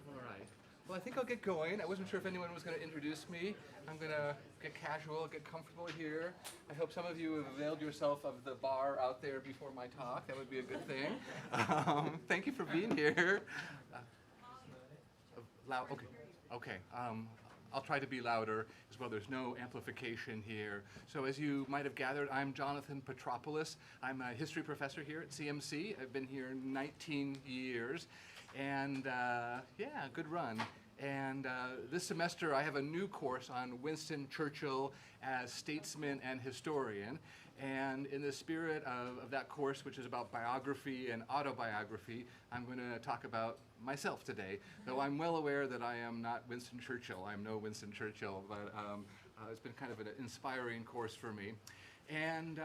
All right. Well, I think I'll get going. I wasn't sure if anyone was going to introduce me. I'm going to get casual, get comfortable here. I hope some of you have availed yourself of the bar out there before my talk. That would be a good thing. Thank you for being here. Loud. Okay. Okay. I'll try to be louder as well. There's no amplification here. So as you might have gathered, I'm Jonathan Petropoulos. I'm a history professor here at CMC. I've been here 19 years. And yeah, good run. And this semester I have a new course on Winston Churchill as statesman and historian. And in the spirit of that course, which is about biography and autobiography, I'm going to talk about myself today, though I'm well aware that I am not Winston Churchill. I'm no Winston Churchill, but it's been kind of an inspiring course for me. And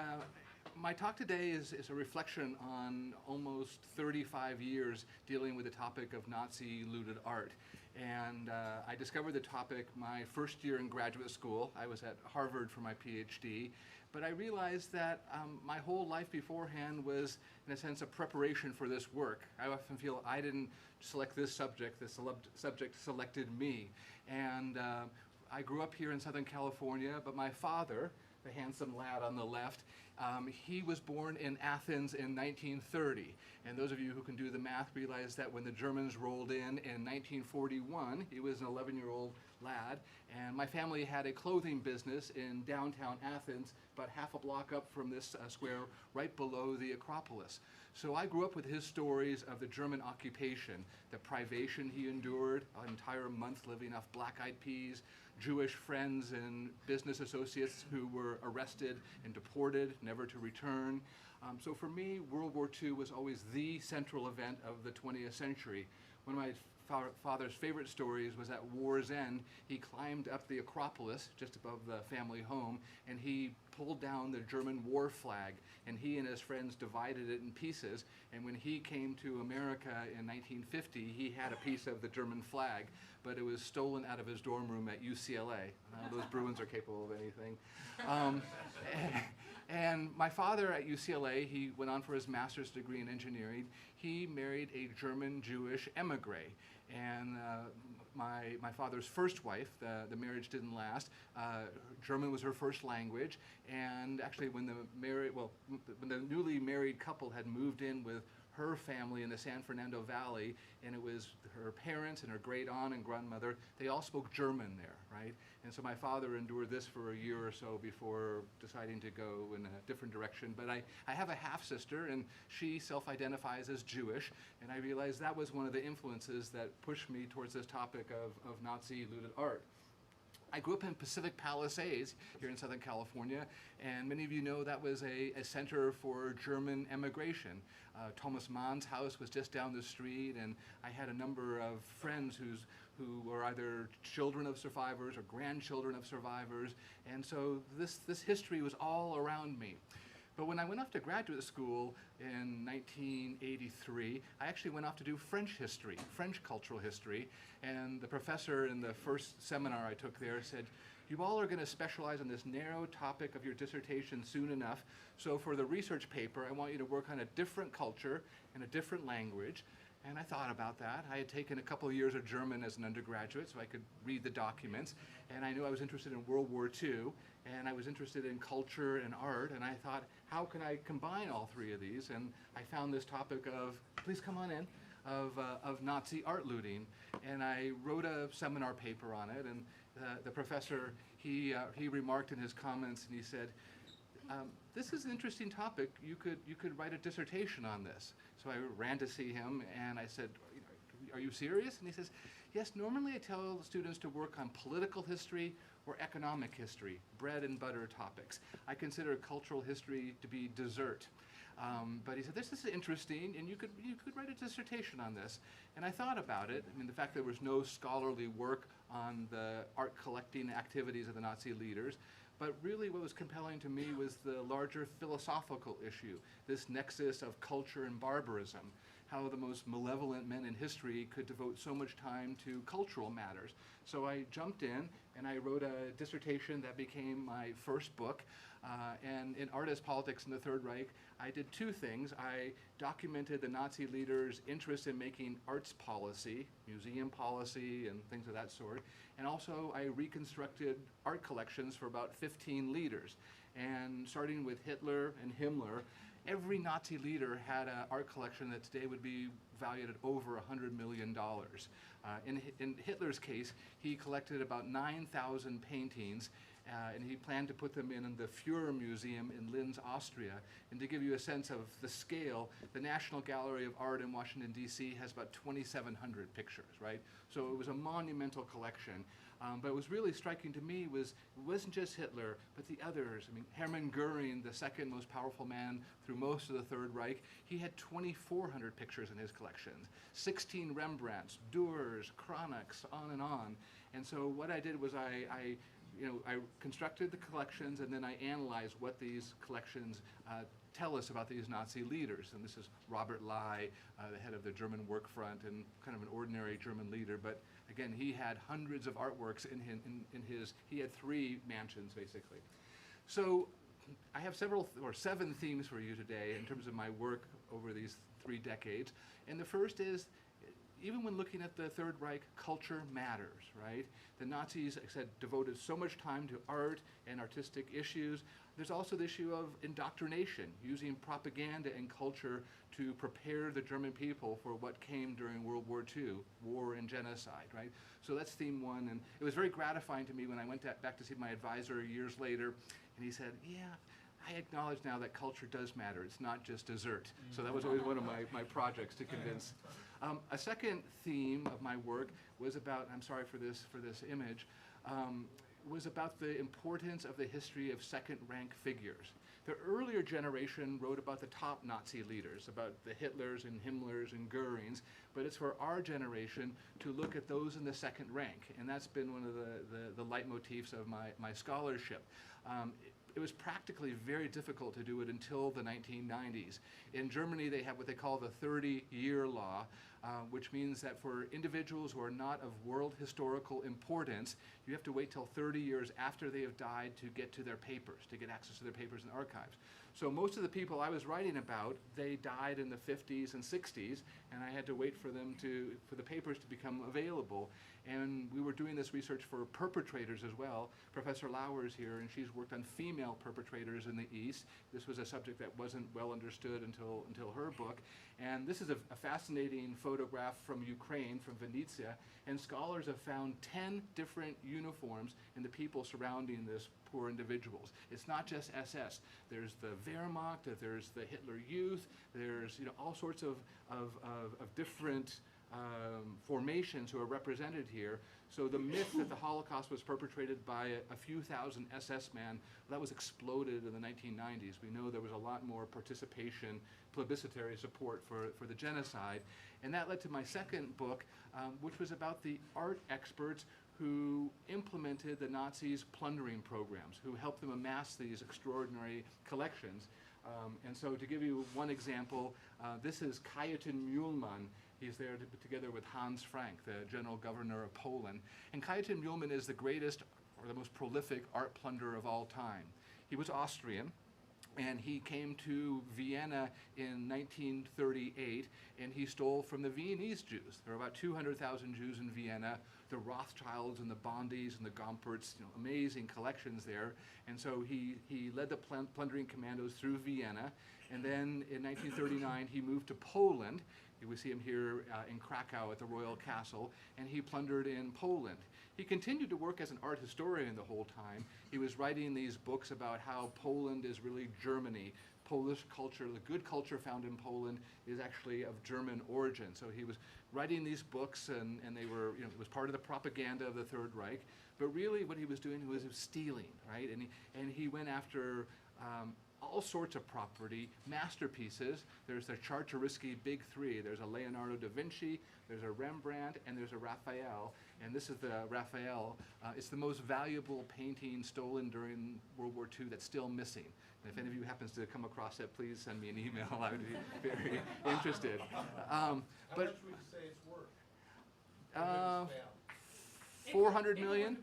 my talk today is a reflection on almost 35 years dealing with the topic of Nazi looted art. And I discovered the topic my first year in graduate school. I was at Harvard for my PhD. But I realized that my whole life beforehand was, in a sense, a preparation for this work. I often feel I didn't select this subject, the subject selected me. And I grew up here in Southern California, but my father, the handsome lad on the left, he was born in Athens in 1930. And those of you who can do the math realize that when the Germans rolled in 1941, he was an 11-year-old lad. And my family had a clothing business in downtown Athens, about half a block up from this square, right below the Acropolis. So I grew up with his stories of the German occupation, the privation he endured, an entire month living off black-eyed peas, Jewish friends and business associates who were arrested and deported, never to return. So for me, World War II was always the central event of the 20th century. One of my father's favorite stories was at war's end, he climbed up the Acropolis, just above the family home, and he pulled down the German war flag, and he and his friends divided it in pieces. And when he came to America in 1950, he had a piece of the German flag, but it was stolen out of his dorm room at UCLA. Those Bruins are capable of anything. And my father at UCLA, he went on for his master's degree in engineering. He married a German-Jewish emigre. And my father's first wife, the marriage didn't last. German was her first language. And actually when the newly married couple had moved in with her family in the San Fernando Valley, and it was her parents and her great aunt and grandmother, they all spoke German there, right? And so my father endured this for a year or so before deciding to go in a different direction. But I have a half-sister, and she self-identifies as Jewish, and I realized that was one of the influences that pushed me towards this topic of Nazi looted art. I grew up in Pacific Palisades here in Southern California, and many of you know that was a center for German emigration. Thomas Mann's house was just down the street, and I had a number of friends who were either children of survivors or grandchildren of survivors, and so this history was all around me. But when I went off to graduate school in 1983, I actually went off to do French history, French cultural history, and the professor in the first seminar I took there said, you all are going to specialize on this narrow topic of your dissertation soon enough, so for the research paper, I want you to work on a different culture and a different language. And I thought about that. I had taken a couple of years of German as an undergraduate, so I could read the documents, and I knew I was interested in World War II, and I was interested in culture and art, and I thought, how can I combine all three of these? And I found this topic of, please come on in, of Nazi art looting, and I wrote a seminar paper on it, and the professor, he remarked in his comments, and he said, this is an interesting topic. You could write a dissertation on this. So I ran to see him, and I said, are you serious? And he says, yes, normally I tell students to work on political history or economic history, bread and butter topics. I consider cultural history to be dessert. But he said, this is interesting, and you could write a dissertation on this. And I thought about it. I mean, the fact that there was no scholarly work on the art collecting activities of the Nazi leaders. But really what was compelling to me was the larger philosophical issue, this nexus of culture and barbarism, how the most malevolent men in history could devote so much time to cultural matters. So I jumped in and I wrote a dissertation that became my first book. And in Art as Politics in the Third Reich, I did two things. I documented the Nazi leaders' interest in making arts policy, museum policy, and things of that sort. And also, I reconstructed art collections for about 15 leaders. And starting with Hitler and Himmler, every Nazi leader had an art collection that today would be valued at over $100 million. In Hitler's case, he collected about 9,000 paintings, and he planned to put them in the Führer Museum in Linz, Austria. And to give you a sense of the scale, the National Gallery of Art in Washington, D.C. has about 2,700 pictures, right? So it was a monumental collection. But what was really striking to me was it wasn't just Hitler, but the others. I mean, Hermann Goering, the second most powerful man through most of the Third Reich, he had 2,400 pictures in his collections, 16 Rembrandts, Dürers, Cronachs, on and on. And so what I did was I constructed the collections, and then I analyzed what these collections tell us about these Nazi leaders. And this is Robert Lai, the head of the German work front and kind of an ordinary German leader. But again, he had hundreds of artworks in his, he had 3 mansions basically. So I have seven themes for you today in terms of my work over these 3 decades. And the first is, even when looking at the Third Reich, culture matters, right? The Nazis, like I said, devoted so much time to art and artistic issues. There's also the issue of indoctrination, using propaganda and culture to prepare the German people for what came during World War II, war and genocide, right? So that's theme 1, and it was very gratifying to me when I went back to see my advisor years later, and he said, yeah, I acknowledge now that culture does matter. It's not just dessert. So that was always one of my projects to convince. A second theme of my work was about, I'm sorry for this image, was about the importance of the history of second-rank figures. The earlier generation wrote about the top Nazi leaders, about the Hitlers and Himmlers and Goerings, but it's for our generation to look at those in the second rank, and that's been one of the leitmotifs of my scholarship. It was practically very difficult to do it until the 1990s. In Germany, they have what they call the 30-year law, which means that for individuals who are not of world historical importance, you have to wait till 30 years after they have died to get to their papers, to get access to their papers and archives. So most of the people I was writing about, they died in the 50s and 60s, and I had to wait for the papers to become available. And we were doing this research for perpetrators as well. Professor Lauer is here, and she's worked on female perpetrators in the East. This was a subject that wasn't well understood until her book. And this is a fascinating photograph from Ukraine, from Vinnytsia, and scholars have found 10 different uniforms in the people surrounding this poor individuals. It's not just SS. There's the Wehrmacht, there's the Hitler Youth, there's all sorts of different formations who are represented here. So the myth that the Holocaust was perpetrated by a few thousand SS men, that was exploded in the 1990s. We know there was a lot more participation, plebiscitary support for the genocide. And that led to my second book, which was about the art experts who implemented the Nazis' plundering programs, who helped them amass these extraordinary collections. And so to give you one example, this is Kajetan Mühlmann. He's there together with Hans Frank, the general governor of Poland. And Kajetan Mühlmann is the greatest or the most prolific art plunderer of all time. He was Austrian, and he came to Vienna in 1938, and he stole from the Viennese Jews. There were about 200,000 Jews in Vienna, the Rothschilds and the Bondis and the Gomperts, amazing collections there. And so he led the plundering commandos through Vienna, and then in 1939 he moved to Poland. We see him here in Krakow at the Royal Castle, and he plundered in Poland. He continued to work as an art historian the whole time. He was writing these books about how Poland is really Germany. Polish culture, the good culture found in Poland is actually of German origin. So he was writing these books, and they were, it was part of the propaganda of the Third Reich. But really what he was doing was stealing, right? And he went after all sorts of property, masterpieces. There's the Czartoryski Big Three. There's a Leonardo da Vinci, there's a Rembrandt, and there's a Raphael. And this is the Raphael. It's the most valuable painting stolen during World War II that's still missing. And if any of you happens to come across it, please send me an email. I would be very interested. How much would you say it's worth? 400 million.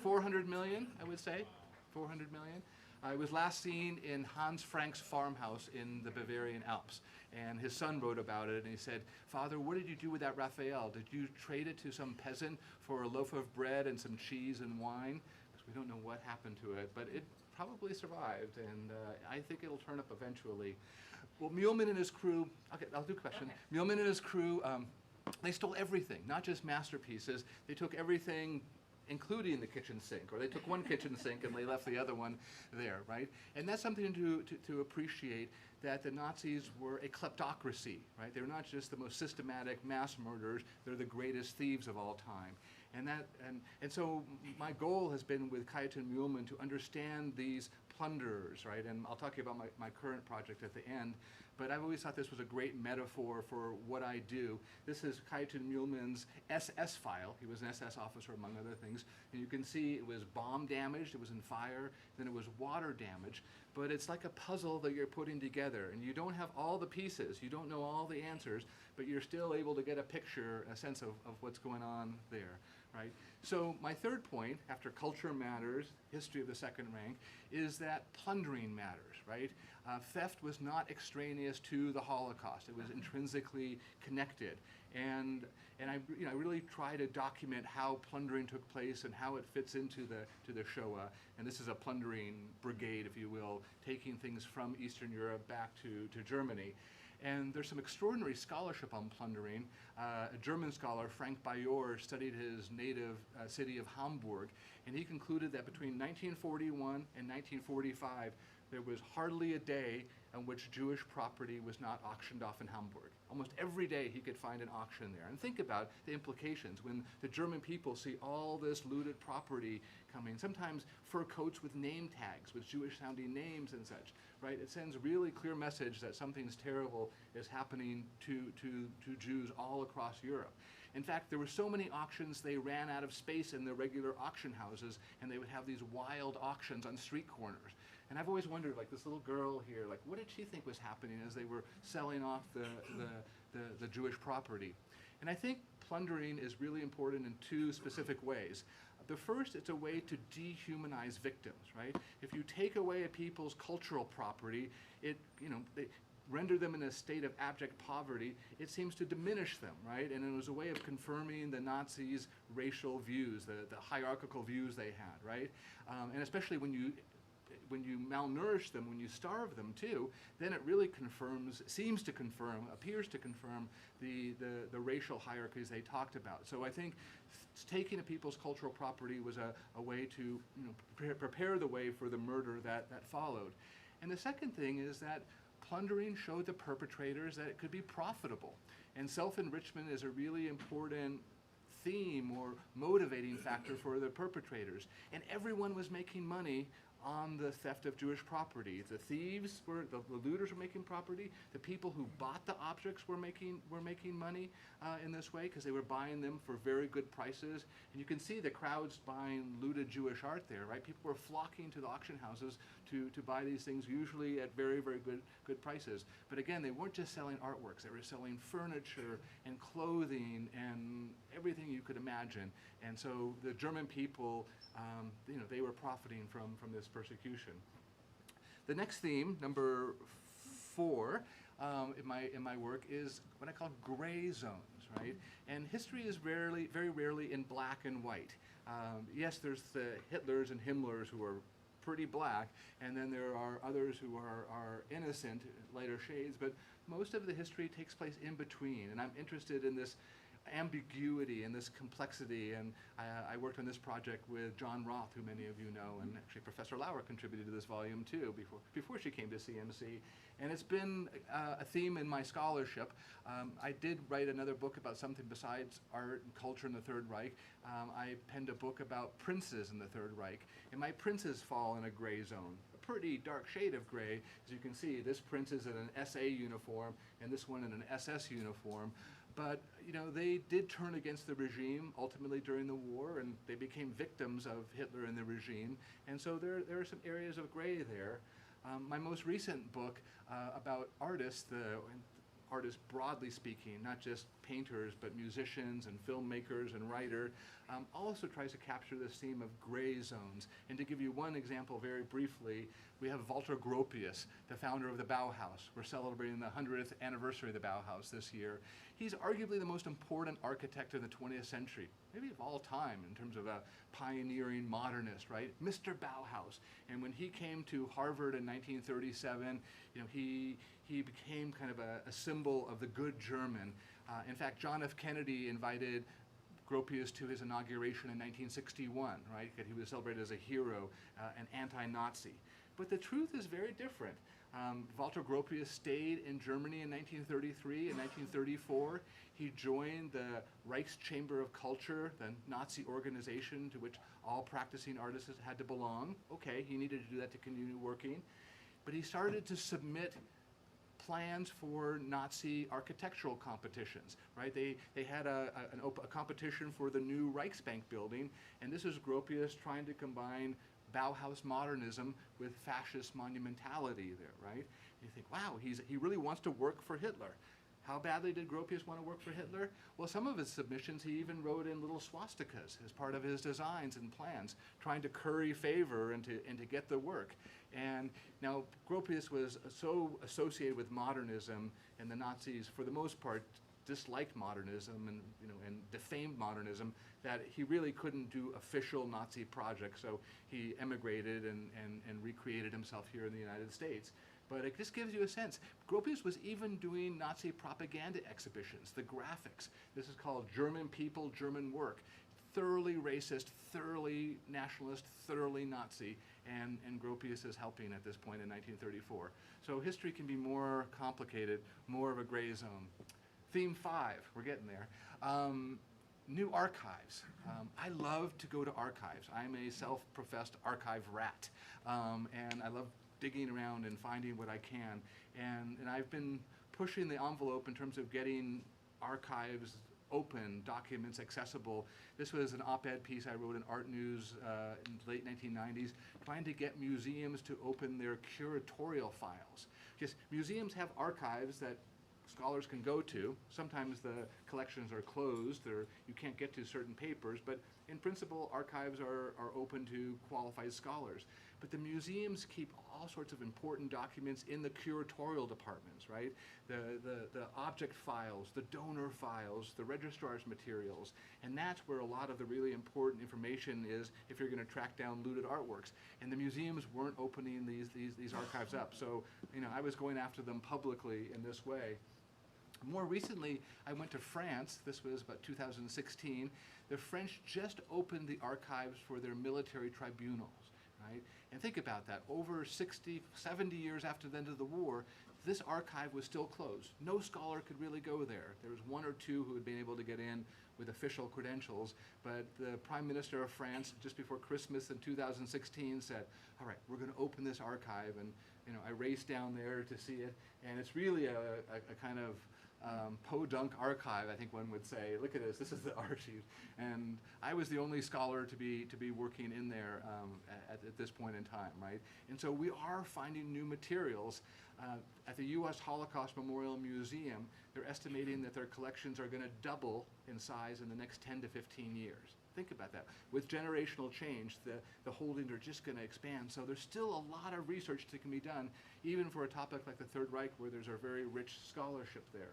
400 million, I would say. 400 million. It was last seen in Hans Frank's farmhouse in the Bavarian Alps. And his son wrote about it, and he said, "Father, what did you do with that Raphael? Did you trade it to some peasant for a loaf of bread and some cheese and wine?" Because we don't know what happened to it, but it probably survived, and I think it'll turn up eventually. Well, Mühlmann and his crew, okay, I'll do a question. Okay. Mühlmann and his crew, they stole everything, not just masterpieces. They took everything, including the kitchen sink, or they took one kitchen sink and they left the other one there, right? And that's something to appreciate, that the Nazis were a kleptocracy, right? They're not just the most systematic mass murderers, they're the greatest thieves of all time. And so my goal has been with Kajetan Mühlmann to understand these plunderers, right? And I'll talk to you about my current project at the end, but I've always thought this was a great metaphor for what I do. This is Kajetan Mühlmann's SS file. He was an SS officer, among other things. And you can see it was bomb damaged, it was in fire, then it was water damage. But it's like a puzzle that you're putting together, and you don't have all the pieces, you don't know all the answers, but you're still able to get a picture, a sense of what's going on there, right? So my third point, after culture matters, history of the second rank, is that plundering matters, right? Theft was not extraneous to the Holocaust. It was intrinsically connected. And I really try to document how plundering took place and how it fits into the Shoah. And this is a plundering brigade, if you will, taking things from Eastern Europe back to Germany. And there's some extraordinary scholarship on plundering. A German scholar, Frank Bayor, studied his native city of Hamburg, and he concluded that between 1941 and 1945, there was hardly a day on which Jewish property was not auctioned off in Hamburg. Almost every day he could find an auction there. And think about the implications when the German people see all this looted property coming, sometimes fur coats with name tags, with Jewish-sounding names and such, right? It sends a really clear message that something's terrible is happening to Jews all across Europe. In fact, there were so many auctions, they ran out of space in the regular auction houses, and they would have these wild auctions on street corners. And I've always wondered, like this little girl here, like what did she think was happening as they were selling off the Jewish property? And I think plundering is really important in two specific ways. The first, it's a way to dehumanize victims, right? If you take away a people's cultural property, they render them in a state of abject poverty, it seems to diminish them, right? And it was a way of confirming the Nazis' racial views, the hierarchical views they had, right? And especially when you malnourish them, when you starve them too, then it really appears to confirm the racial hierarchies they talked about. So I think taking a people's cultural property was a way to prepare the way for the murder that followed. And the second thing is that plundering showed the perpetrators that it could be profitable. And self-enrichment is a really important theme or motivating factor for the perpetrators. And everyone was making money on the theft of Jewish property. The thieves the looters were making property. The people who bought the objects were making money in this way because they were buying them for very good prices. And you can see the crowds buying looted Jewish art there, right? People were flocking to the auction houses to buy these things, usually at very, very good prices. But again, they weren't just selling artworks. They were selling furniture and clothing and everything you could imagine. And so the German people, they were profiting from this persecution. The next theme, number 4, in my work, is what I call gray zones, right? And history is very rarely in black and white. Yes, there's the Hitlers and Himmlers who are pretty black, and then there are others who are innocent, lighter shades, but most of the history takes place in between, and I'm interested in this ambiguity and this complexity, and I worked on this project with John Roth, who many of you know, and actually Professor Lauer contributed to this volume too before she came to CMC, and it's been a theme in my scholarship. I did write another book about something besides art and culture in the Third Reich. I penned a book about princes in the Third Reich, and my princes fall in a gray zone. A pretty dark shade of gray. As you can see, this prince is in an SA uniform and this one in an SS uniform. But they did turn against the regime ultimately during the war, and they became victims of Hitler and the regime. And so there are some areas of gray there. My most recent book about artists, artists broadly speaking, not just painters, but musicians and filmmakers and writers, also tries to capture this theme of gray zones. And to give you one example very briefly, we have Walter Gropius, the founder of the Bauhaus. We're celebrating the 100th anniversary of the Bauhaus this year. He's arguably the most important architect of the 20th century, maybe of all time, in terms of a pioneering modernist, right? Mr. Bauhaus. And when he came to Harvard in 1937, he became kind of a symbol of the good German. In fact, John F. Kennedy invited Gropius to his inauguration in 1961, right? That he was celebrated as a hero, an anti-Nazi. But the truth is very different. Walter Gropius stayed in Germany in 1933 and 1934. He joined the Reichschamber of Culture, the Nazi organization to which all practicing artists had to belong. Okay, he needed to do that to continue working. But he started to submit plans for Nazi architectural competitions, right? They had a competition for the new Reichsbank building, and this is Gropius trying to combine Bauhaus modernism with fascist monumentality there, right? And you think, wow, he really wants to work for Hitler. How badly did Gropius want to work for Hitler? Well, some of his submissions, he even wrote in little swastikas as part of his designs and plans, trying to curry favor and to get the work. And now Gropius was so associated with modernism, and the Nazis, for the most part, disliked modernism and defamed modernism, that he really couldn't do official Nazi projects. So he emigrated and recreated himself here in the United States. But it just gives you a sense. Gropius was even doing Nazi propaganda exhibitions, the graphics. This is called German People, German Work. Thoroughly racist, thoroughly nationalist, thoroughly Nazi, and Gropius is helping at this point in 1934. So history can be more complicated, more of a gray zone. Theme 5, we're getting there. New archives. I love to go to archives. I'm a self-professed archive rat, and I love digging around and finding what I can. And I've been pushing the envelope in terms of getting archives open, documents accessible. This was an op-ed piece I wrote in Art News in the late 1990s, trying to get museums to open their curatorial files. Because museums have archives that scholars can go to. Sometimes the collections are closed, or you can't get to certain papers, but in principle, archives are open to qualified scholars. But the museums keep all sorts of important documents in the curatorial departments, right? The object files, the donor files, the registrar's materials, and that's where a lot of the really important information is if you're going to track down looted artworks. And the museums weren't opening these archives up, so I was going after them publicly in this way. More recently, I went to France. This was about 2016. The French just opened the archives for their military tribunals, right? And think about that. Over 60, 70 years after the end of the war, this archive was still closed. No scholar could really go there. There was one or two who had been able to get in with official credentials, but the Prime Minister of France, just before Christmas in 2016, said, all right, we're going to open this archive. And I raced down there to see it, and it's really a kind of podunk archive, I think one would say. Look at this is the archive. And I was the only scholar to be working in there at this point in time, right? And so we are finding new materials. At the U.S. Holocaust Memorial Museum, they're estimating that their collections are going to double in size in the next 10 to 15 years. Think about that. With generational change, the holdings are just going to expand. So there's still a lot of research that can be done, even for a topic like the Third Reich, where there's a very rich scholarship there.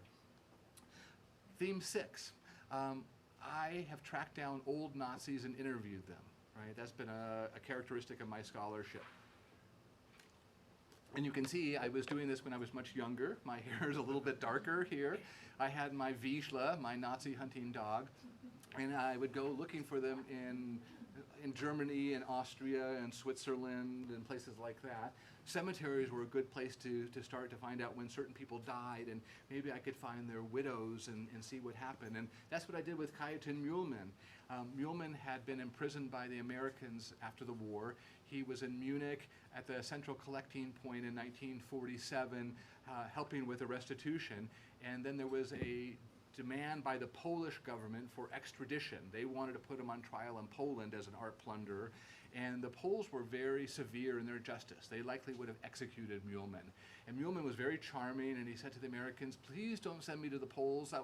Theme 6. I have tracked down old Nazis and interviewed them, right? That's been a characteristic of my scholarship. And you can see I was doing this when I was much younger. My hair is a little bit darker here. I had my Vizsla, my Nazi hunting dog. And I would go looking for them in Germany and Austria and Switzerland and places like that. Cemeteries were a good place to start to find out when certain people died, and maybe I could find their widows and see what happened. And that's what I did with Kajetan Mühlmann. Mühlmann had been imprisoned by the Americans after the war. He was in Munich at the central collecting point in 1947, helping with a restitution. And then there was a demand by the Polish government for extradition. They wanted to put him on trial in Poland as an art plunderer, and the Poles were very severe in their justice. They likely would have executed Mühlmann. And Mühlmann was very charming, and he said to the Americans, please don't send me to the Poles, that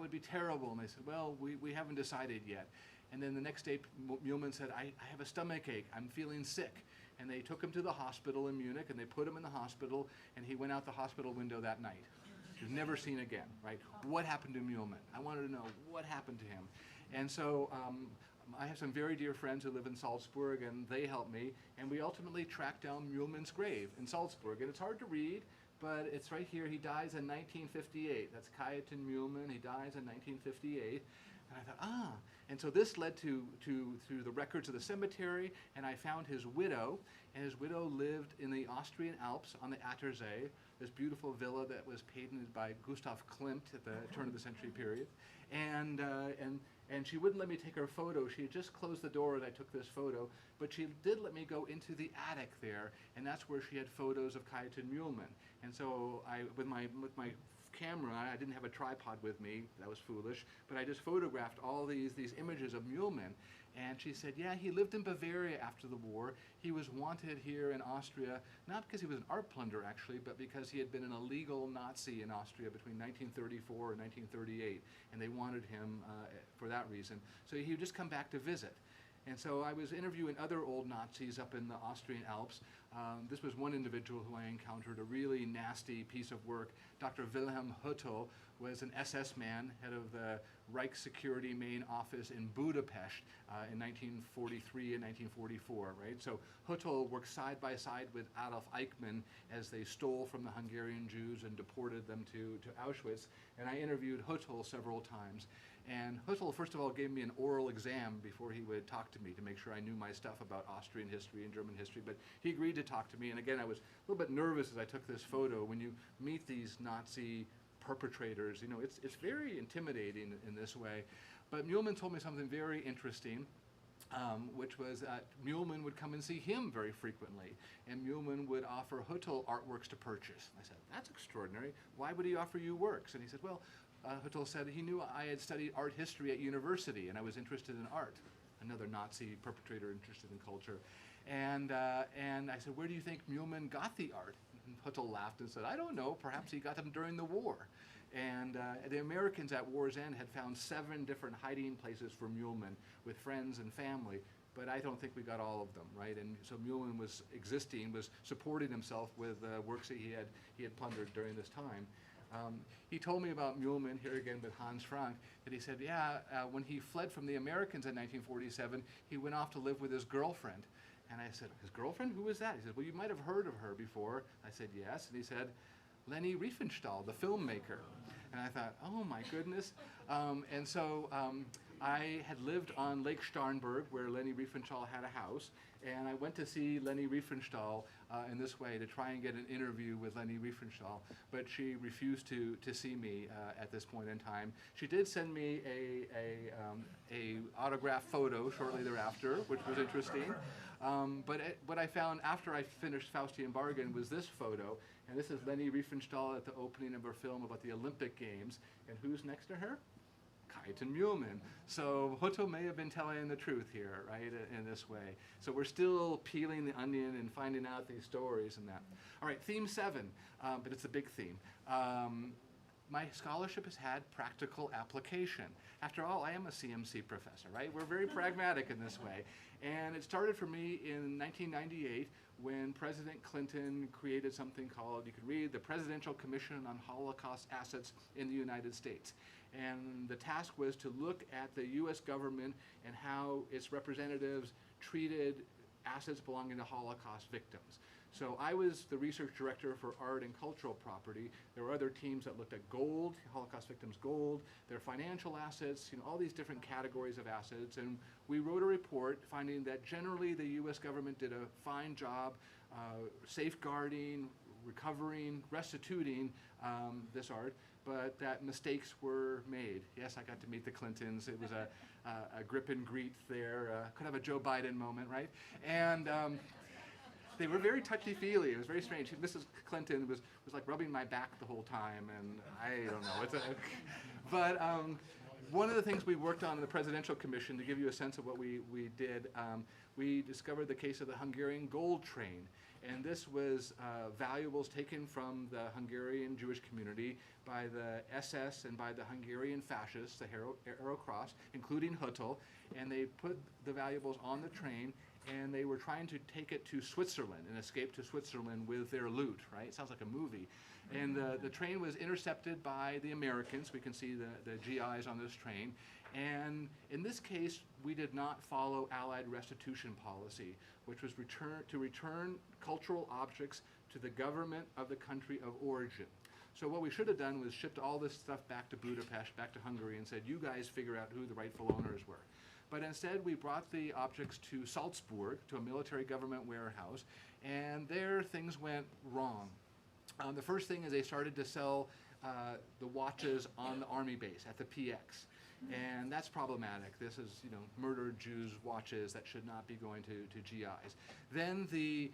would be terrible. And they said, well, we haven't decided yet. And then the next day, Mühlmann said, I have a stomach ache, I'm feeling sick. And they took him to the hospital in Munich, and they put him in the hospital, and he went out the hospital window that night. He was never seen again, right? What happened to Mühlmann? I wanted to know what happened to him. And so I have some very dear friends who live in Salzburg, and they helped me, and we ultimately tracked down Mühlmann's grave in Salzburg. And it's hard to read, but it's right here. He dies in 1958. That's Kajetan Mühlmann. He dies in 1958. And I thought, And so this led to the records of the cemetery, and I found his widow, and his widow lived in the Austrian Alps on the Attersee, this beautiful villa that was painted by Gustav Klimt at the turn of the century period. And she wouldn't let me take her photo. She had just closed the door as I took this photo, but she did let me go into the attic there, and that's where she had photos of Kajetan Mühlmann. And so with my camera, I didn't have a tripod with me, that was foolish, but I just photographed all these images of Mühlmann. And she said, yeah, he lived in Bavaria after the war. He was wanted here in Austria, not because he was an art plunderer actually, but because he had been an illegal Nazi in Austria between 1934 and 1938, and they wanted him for that reason. So he would just come back to visit. And so I was interviewing other old Nazis up in the Austrian Alps. This was one individual who I encountered, a really nasty piece of work. Dr. Wilhelm Hüttl was an SS man, head of the Reich Security main office in Budapest in 1943 and 1944, right? So Hüttl worked side by side with Adolf Eichmann as they stole from the Hungarian Jews and deported them to Auschwitz. And I interviewed Hüttl several times. And Hüttl, first of all, gave me an oral exam before he would talk to me to make sure I knew my stuff about Austrian history and German history, but he agreed to talk to me. And again, I was a little bit nervous as I took this photo. When you meet these Nazi perpetrators, it's very intimidating in this way. But Mühlmann told me something very interesting, which was that Mühlmann would come and see him very frequently, and Mühlmann would offer Hüttl artworks to purchase. I said, that's extraordinary. Why would he offer you works? And he said, well, Hüttl said he knew I had studied art history at university, and I was interested in art. Another Nazi perpetrator interested in culture. And I said, where do you think Mühlmann got the art? And Hüttl laughed and said, I don't know, perhaps he got them during the war. And the Americans at war's end had found 7 different hiding places for Mühlmann with friends and family, but I don't think we got all of them, right? And so Mühlmann was supporting himself with works that he had plundered during this time. He told me about Mühlmann, here again with Hans Frank, that he said, when he fled from the Americans in 1947, he went off to live with his girlfriend. And I said, his girlfriend? Who was that? He said, well, you might have heard of her before. I said, yes. And he said, Leni Riefenstahl, the filmmaker. And I thought, oh my goodness. And so I had lived on Lake Starnberg, where Leni Riefenstahl had a house, and I went to see Leni Riefenstahl in this way to try and get an interview with Leni Riefenstahl, but she refused to see me at this point in time. She did send me a autographed photo shortly thereafter, which was interesting. But what I found after I finished Faustian Bargain was this photo, and this is Leni Riefenstahl at the opening of her film about the Olympic Games, and who's next to her? Kajetan Mühlmann. So Hüttl may have been telling the truth here, right, in this way. So we're still peeling the onion and finding out these stories and that. All right, theme 7, but it's a big theme. My scholarship has had practical application. After all, I am a CMC professor, right? We're very pragmatic in this way. And it started for me in 1998 when President Clinton created something called, you can read, the Presidential Commission on Holocaust Assets in the United States. And the task was to look at the US government and how its representatives treated assets belonging to Holocaust victims. So I was the research director for art and cultural property. There were other teams that looked at gold, Holocaust victims' gold, their financial assets, all these different categories of assets. And we wrote a report finding that generally the U.S. government did a fine job safeguarding, recovering, restituting this art, but that mistakes were made. Yes, I got to meet the Clintons. It was a grip and greet there. Could have a Joe Biden moment, right? And they were very touchy-feely. It was very strange. Mrs. Clinton was like rubbing my back the whole time, and I don't know. But one of the things we worked on in the Presidential Commission, to give you a sense of what we did, we discovered the case of the Hungarian gold train. And this was valuables taken from the Hungarian Jewish community by the SS and by the Hungarian fascists, the Arrow Cross, including Huttel, and they put the valuables on the train, and they were trying to take it to Switzerland and escape to Switzerland with their loot, right? It sounds like a movie. And the train was intercepted by the Americans. We can see the GIs on this train. And in this case, we did not follow Allied restitution policy, which was to return cultural objects to the government of the country of origin. So what we should have done was shipped all this stuff back to Budapest, back to Hungary, and said, you guys figure out who the rightful owners were. But instead, we brought the objects to Salzburg, to a military government warehouse, and there things went wrong. The first thing is they started to sell the watches on the army base at the PX. And that's problematic. This is, murdered Jews' watches that should not be going to GIs. Then the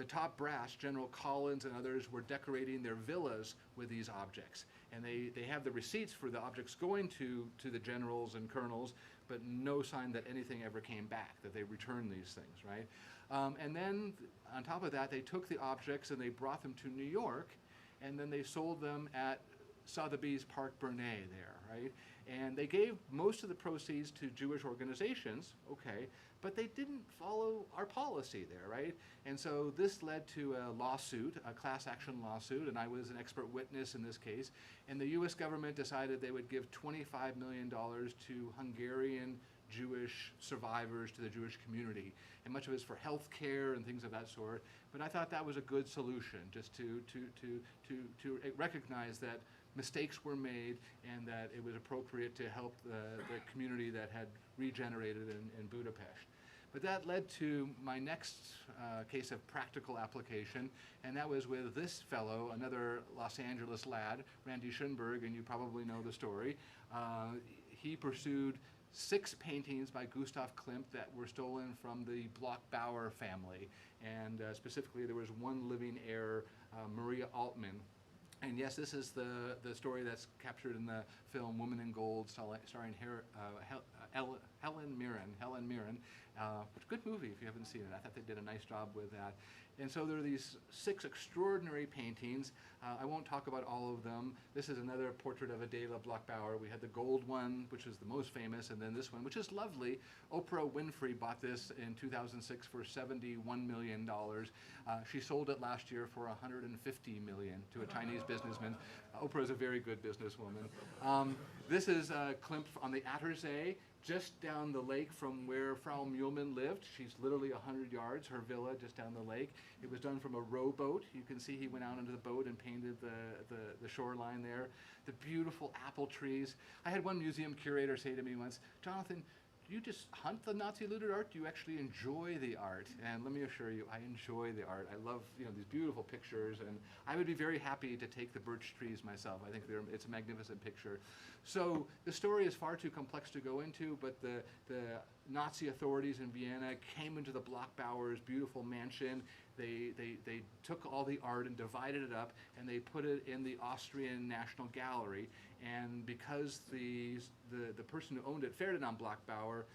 top brass, General Collins and others, were decorating their villas with these objects. And they have the receipts for the objects going to the generals and colonels, but no sign that anything ever came back, that they returned these things, right? And then on top of that, they took the objects and they brought them to New York, and then they sold them at Sotheby's Park Bernay there, right? And they gave most of the proceeds to Jewish organizations, okay, but they didn't follow our policy there, right? And so this led to a lawsuit, a class action lawsuit, and I was an expert witness in this case. And the US government decided they would give $25 million to Hungarian Jewish survivors, to the Jewish community. And much of it's for health care and things of that sort. But I thought that was a good solution, just to recognize that mistakes were made and that it was appropriate to help the community that had regenerated in Budapest. But that led to my next case of practical application, and that was with this fellow, another Los Angeles lad, Randy Schoenberg, and you probably know the story. He pursued 6 paintings by Gustav Klimt that were stolen from the Bloch-Bauer family, and specifically there was one living heir, Maria Altman. And yes, this is the story that's captured in the film Woman in Gold, starring Helen Mirren. It's a good movie if you haven't seen it. I thought they did a nice job with that. And so there are these 6 extraordinary paintings. I won't talk about all of them. This is another portrait of Adela Bloch-Bauer. We had the gold one, which is the most famous, and then this one, which is lovely. Oprah Winfrey bought this in 2006 for $71 million. She sold it last year for $150 million to a Chinese businessman. Oprah is a very good businesswoman. This is Klimt on the Attersee, just down the lake from where Frau Muhlmann lived. She's literally 100 yards, her villa just down the lake. It was done from a rowboat. You can see he went out into the boat and painted the shoreline there. The beautiful apple trees. I had one museum curator say to me once, Jonathan, do you just hunt the Nazi looted art? Do you actually enjoy the art? And let me assure you, I enjoy the art. I love these beautiful pictures, and I would be very happy to take the birch trees myself. I think it's a magnificent picture. So the story is far too complex to go into, but the Nazi authorities in Vienna came into the Bloch-Bauer's beautiful mansion. They took all the art and divided it up, and they put it in the Austrian National Gallery. And because the person who owned it, Ferdinand Bloch-Bauer,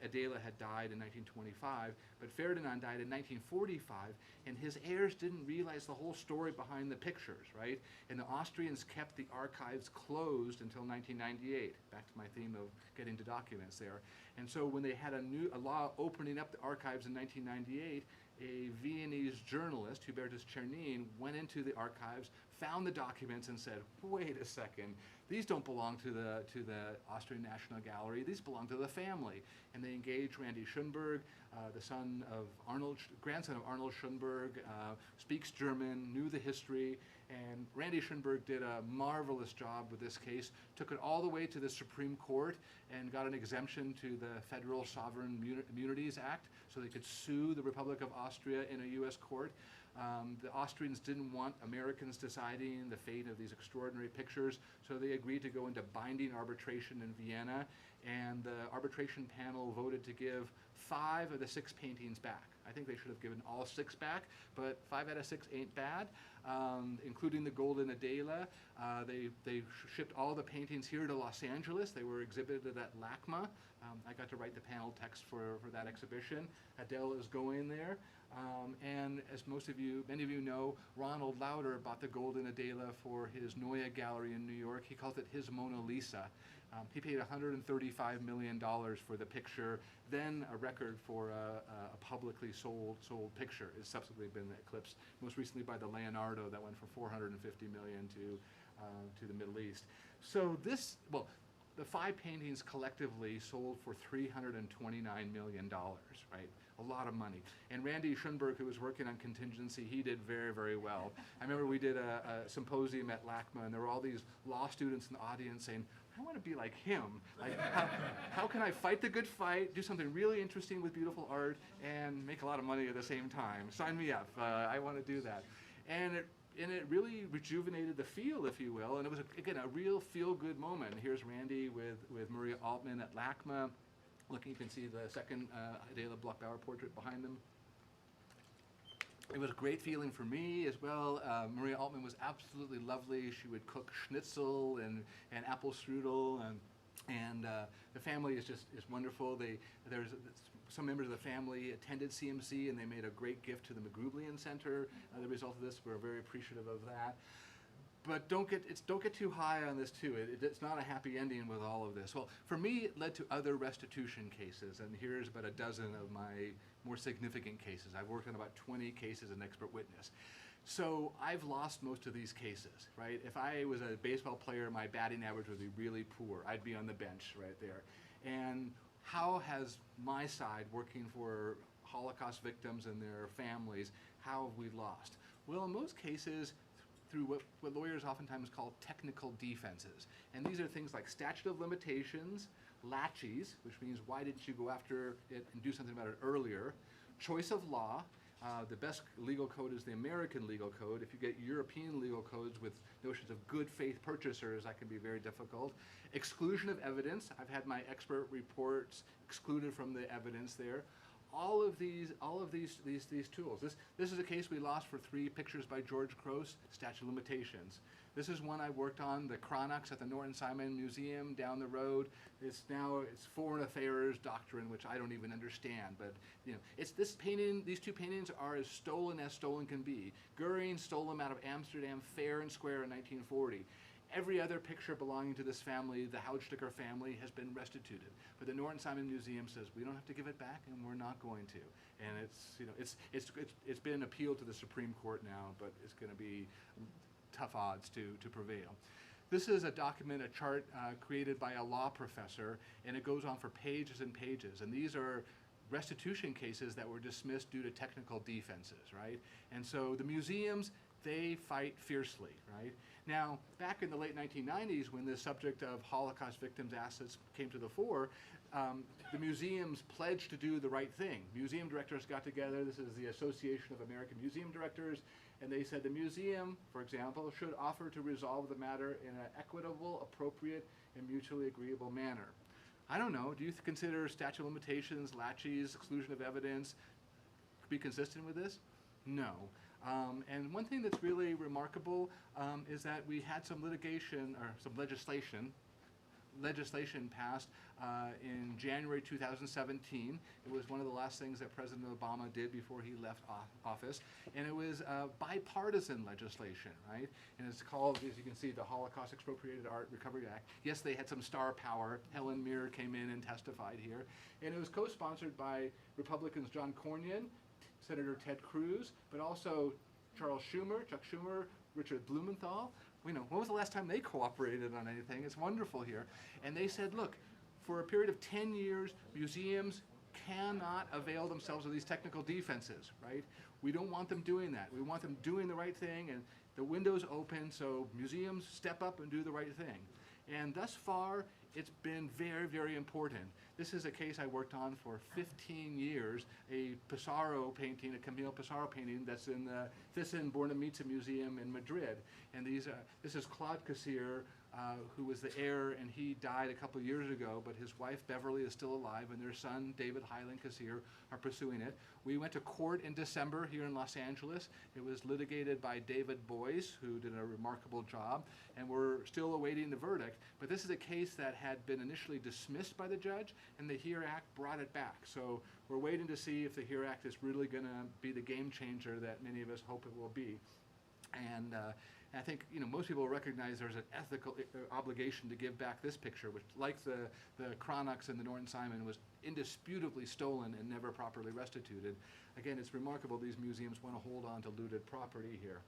Adela had died in 1925, but Ferdinand died in 1945, and his heirs didn't realize the whole story behind the pictures, right? And the Austrians kept the archives closed until 1998, back to my theme of getting to documents there. And so when they had a law opening up the archives in 1998, a Viennese journalist, Hubertus Czernin, went into the archives, found the documents, and said, "Wait a second, these don't belong to the Austrian National Gallery. These belong to the family." And they engaged Randy Schoenberg, the grandson of Arnold Schoenberg, speaks German, knew the history, and Randy Schoenberg did a marvelous job with this case, took it all the way to the Supreme Court and got an exemption to the Federal Sovereign Immunities Act so they could sue the Republic of Austria in a U.S. court. The Austrians didn't want Americans deciding the fate of these extraordinary pictures, so they agreed to go into binding arbitration in Vienna, and the arbitration panel voted to give 5 of the 6 paintings back. I think they should have given all 6 back, but 5 out of 6 ain't bad, including the Golden Adela. They shipped all the paintings here to Los Angeles. They were exhibited at LACMA. I got to write the panel text for that exhibition. Adele is going there. And as many of you know, Ronald Lauder bought the Golden Adela for his Neue Gallery in New York. He called it his Mona Lisa. He paid $135 million for the picture, then a record for a publicly sold picture. It's subsequently been eclipsed, most recently by the Leonardo that went for $450 million to the Middle East. So the 5 paintings collectively sold for $329 million, right? A lot of money. And Randy Schoenberg, who was working on contingency, he did very, very well. I remember we did a symposium at LACMA, and there were all these law students in the audience saying, "I want to be like him. Like, how can I fight the good fight, do something really interesting with beautiful art, and make a lot of money at the same time? Sign me up. I want to do that." And it really rejuvenated the field, if you will, and it was, again, a real feel-good moment. Here's Randy with Maria Altman at LACMA. Looking, you can see the second Adela Bloch-Bauer portrait behind them. It was a great feeling for me as well. Maria Altman was absolutely lovely. She would cook schnitzel and apple strudel, and the family is wonderful. There's some members of the family attended CMC, and they made a great gift to the Magrublian Center. The result of this, we're very appreciative of that. But don't get too high on this too. It's not a happy ending with all of this. Well, for me, it led to other restitution cases, and here's about a dozen of my more significant cases. I've worked on about 20 cases as an expert witness. So I've lost most of these cases, right? If I was a baseball player, my batting average would be really poor. I'd be on the bench right there. And how has my side, working for Holocaust victims and their families, how have we lost? Well, in most cases, through what lawyers oftentimes call technical defenses. And these are things like statute of limitations, laches, which means why didn't you go after it and do something about it earlier, choice of law. The best legal code is the American legal code. If you get European legal codes with notions of good faith purchasers, that can be very difficult. Exclusion of evidence. I've had my expert reports excluded from the evidence there. All of these tools. This is a case we lost for 3 pictures by George Gross, statute of limitations. This is one I worked on, the Chronux at the Norton Simon Museum down the road. It's foreign affairs doctrine, which I don't even understand. But it's this painting. These 2 paintings are as stolen can be. Goering stole them out of Amsterdam fair and square in 1940. Every other picture belonging to this family, the Houtsticker family, has been restituted. But the Norton Simon Museum says we don't have to give it back, and we're not going to. And it's been appealed to the Supreme Court now, but it's going to be tough odds to prevail. This is a document, a chart created by a law professor, and it goes on for pages and pages. And these are restitution cases that were dismissed due to technical defenses, right? And so the museums, they fight fiercely, right? Now, back in the late 1990s, when the subject of Holocaust victims' assets came to the fore, the museums pledged to do the right thing. Museum directors got together. This is the Association of American Museum Directors, and they said the museum, for example, should offer to resolve the matter in an equitable, appropriate, and mutually agreeable manner. I don't know. Do you consider statute of limitations, laches, exclusion of evidence be consistent with this? No. And one thing that's really remarkable is that we had some litigation, or some legislation passed in January 2017. It was one of the last things that President Obama did before he left office. And it was bipartisan legislation, right? And it's called, as you can see, the Holocaust Expropriated Art Recovery Act. Yes, they had some star power. Helen Mir came in and testified here. And it was co-sponsored by Republicans John Cornyn, Senator Ted Cruz, but also Chuck Schumer, Richard Blumenthal. When was the last time they cooperated on anything? It's wonderful here. And they said, look, for a period of 10 years, museums cannot avail themselves of these technical defenses, right? We don't want them doing that. We want them doing the right thing, and the window's open, so museums step up and do the right thing. And thus far, it's been very, very important. This is a case I worked on for 15 years, a Pissarro painting, a Camille Pissarro painting that's in the Thyssen-Bornemisza Museum in Madrid. And this is Claude Cassier, who was the heir, and he died a couple years ago, but his wife Beverly is still alive, and their son David Highland Cassier are pursuing it. We went to court in December here in Los Angeles. It was litigated by David Boyce, who did a remarkable job, and we're still awaiting the verdict. But this is a case that had been initially dismissed by the judge, and the HERE Act brought it back. So we're waiting to see if the HERE Act is really going to be the game changer that many of us hope it will be. And I think most people recognize there's an ethical obligation to give back this picture, which, like the Chronux and the Norton Simon, was indisputably stolen and never properly restituted. Again, it's remarkable these museums want to hold on to looted property here.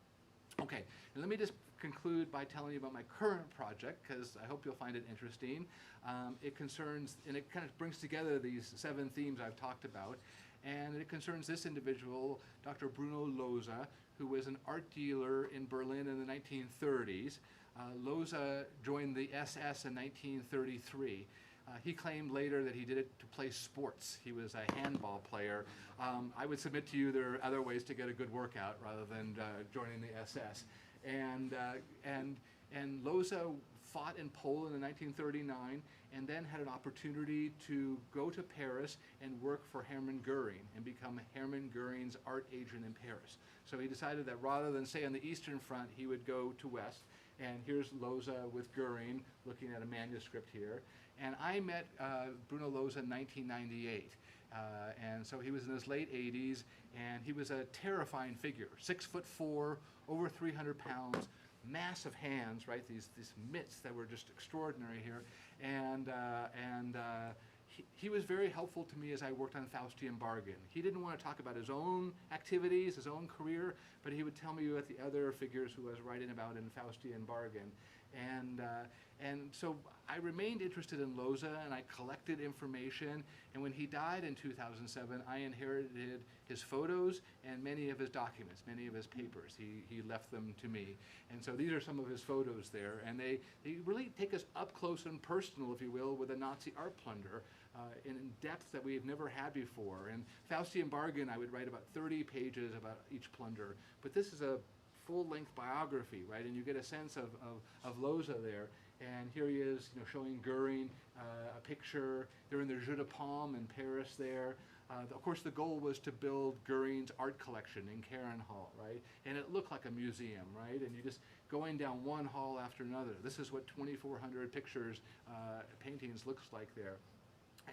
Okay, and let me just conclude by telling you about my current project, because I hope you'll find it interesting. It concerns, and it kind of brings together these 7 themes I've talked about, and it concerns this individual, Dr. Bruno Loza, who was an art dealer in Berlin in the 1930s. Loza joined the SS in 1933. He claimed later that he did it to play sports. He was a handball player. I would submit to you there are other ways to get a good workout rather than joining the SS. And Loza fought in Poland in 1939 and then had an opportunity to go to Paris and work for Hermann Goering and become Hermann Goering's art agent in Paris. So he decided that rather than stay on the Eastern Front, he would go to West. And here's Loza with Goering looking at a manuscript here. And I met Bruno Loza in 1998. And so he was in his late 80s, and he was a terrifying figure, 6'4", over 300 pounds, massive hands, right? These mitts that were just extraordinary here. And he was very helpful to me as I worked on Faustian Bargain. He didn't want to talk about his own activities, his own career, but he would tell me about the other figures who I was writing about in Faustian Bargain. And so I remained interested in Loza, and I collected information. And when he died in 2007, I inherited his photos and many of his documents, many of his papers. He left them to me. And so these are some of his photos there. And they really take us up close and personal, if you will, with a Nazi art plunder in depth that we've never had before. And Faustian Bargain, I would write about 30 pages about each plunder. But this is a full-length biography, right? And you get a sense of Loza there. And here he is, showing Goering a picture. They're in the Jeu de Paume in Paris there. Of course, the goal was to build Goering's art collection in Karen Hall, right? And it looked like a museum, right? And you just going down one hall after another. This is what 2,400 pictures, paintings looks like there.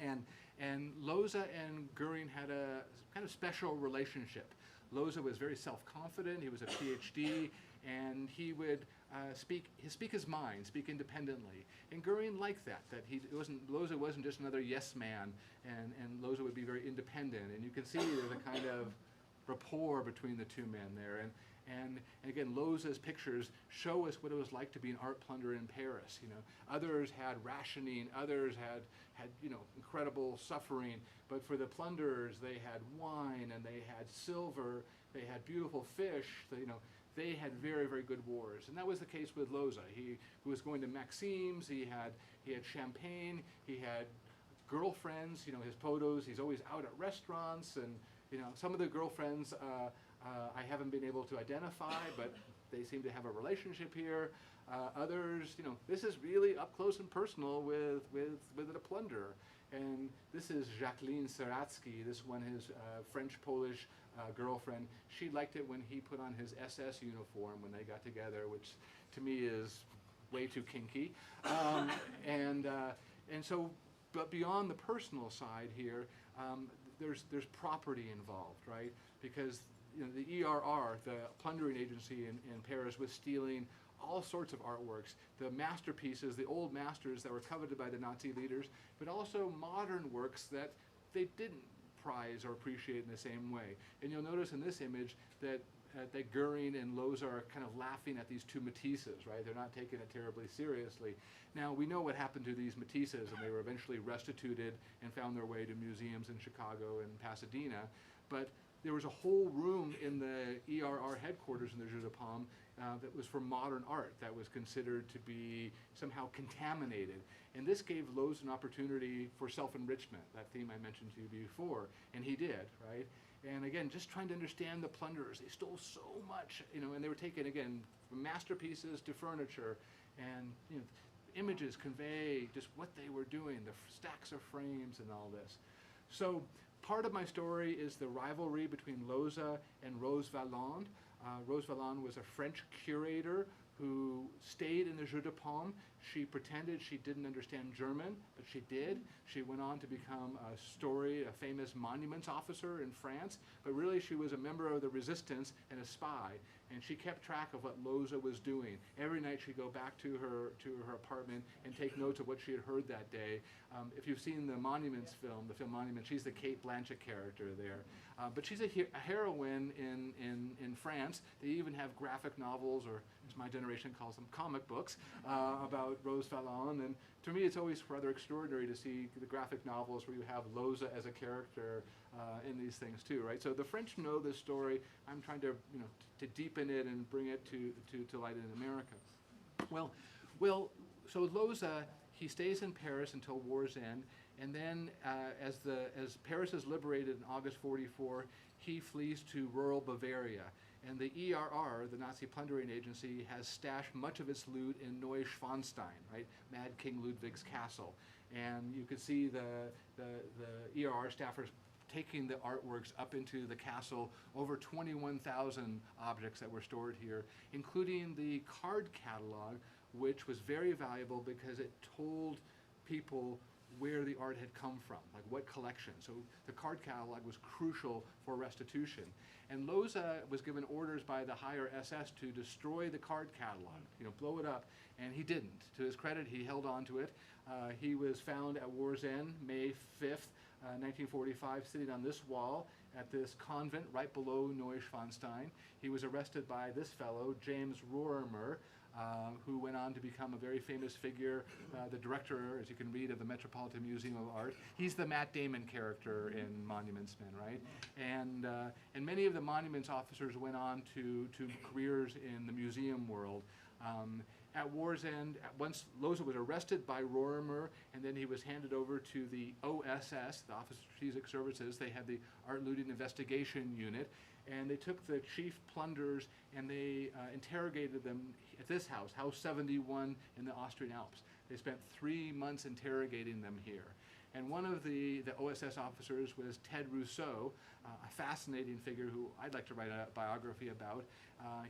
And Loza and Goering had a kind of special relationship. Loza was very self-confident. He was a PhD, and he would speak his mind, speak independently. And Goering liked that Loza wasn't just another yes man, and Loza would be very independent. And you can see there's a kind of rapport between the two men there. And again, Loza's pictures show us what it was like to be an art plunderer in Paris. Others had rationing, others had incredible suffering. But for the plunderers, they had wine and they had silver, they had beautiful fish. They had very, very good wars. And that was the case with Loza. He was going to Maxime's, he had champagne, he had girlfriends, his photos, he's always out at restaurants, and some of the girlfriends I haven't been able to identify, but they seem to have a relationship here. Others, this is really up close and personal with a plunderer. And this is Jacqueline Seratsky, this one, his French-Polish girlfriend. She liked it when he put on his SS uniform when they got together, which to me is way too kinky. But beyond the personal side here, there's property involved, right? Because the ERR, the plundering agency in Paris, was stealing all sorts of artworks, the masterpieces, the old masters that were coveted by the Nazi leaders, but also modern works that they prize or appreciate in the same way. And you'll notice in this image that Goering and Loza are kind of laughing at these two Matisses, right? They're not taking it terribly seriously. Now, we know what happened to these Matisses, and they were eventually restituted and found their way to museums in Chicago and Pasadena. But there was a whole room in the ERR headquarters in the Jeu de Paume that was for modern art that was considered to be somehow contaminated. And this gave Loza an opportunity for self-enrichment, that theme I mentioned to you before, and he did, right? And again, just trying to understand the plunderers. They stole so much, and they were taken, again, from masterpieces to furniture, and images convey just what they were doing, the stacks of frames and all this. So part of my story is the rivalry between Loza and Rose Valland. Rose Valland was a French curator who stayed in the Jeu de Paume. She pretended she didn't understand German, but she did. She went on to become a famous monuments officer in France, but really she was a member of the resistance and a spy, and she kept track of what Loza was doing. Every night she'd go back to her apartment and take notes of what she had heard that day. If you've seen the Monuments film, the film Monuments, she's the Kate Blanchett character there. But she's a heroine in France. They even have graphic novels, or as my generation calls them, comic books, about Rose Valland. And to me, it's always rather extraordinary to see the graphic novels where you have Loza as a character in these things too, right? So the French know this story. I'm trying to, to deepen it and bring it to light in America. Well, so Loza, he stays in Paris until war's end, and then as Paris is liberated in August 44, he flees to rural Bavaria. And the ERR, the Nazi plundering agency, has stashed much of its loot in Neuschwanstein, right? Mad King Ludwig's castle. And you could see the ERR staffers taking the artworks up into the castle, over 21,000 objects that were stored here, including the card catalog, which was very valuable because it told people where the art had come from, like what collection. So the card catalog was crucial for restitution. And Loza was given orders by the higher SS to destroy the card catalog, blow it up, and he didn't. To his credit, he held on to it. He was found at war's end, May 5th, 1945, sitting on this wall at this convent right below Neuschwanstein. He was arrested by this fellow, James Rorimer, who went on to become a very famous figure, the director, as you can read, of the Metropolitan Museum of Art. He's the Matt Damon character in Monuments Men, right? And many of the monuments officers went on to careers in the museum world. At war's end, once Loza was arrested by Rorimer, and then he was handed over to the OSS, the Office of Strategic Services. They had the Art Looting Investigation Unit, and they took the chief plunderers and they interrogated them at this house, House 71 in the Austrian Alps. They spent 3 months interrogating them here. And one of the OSS officers was Ted Rousseau, a fascinating figure who I'd like to write a biography about.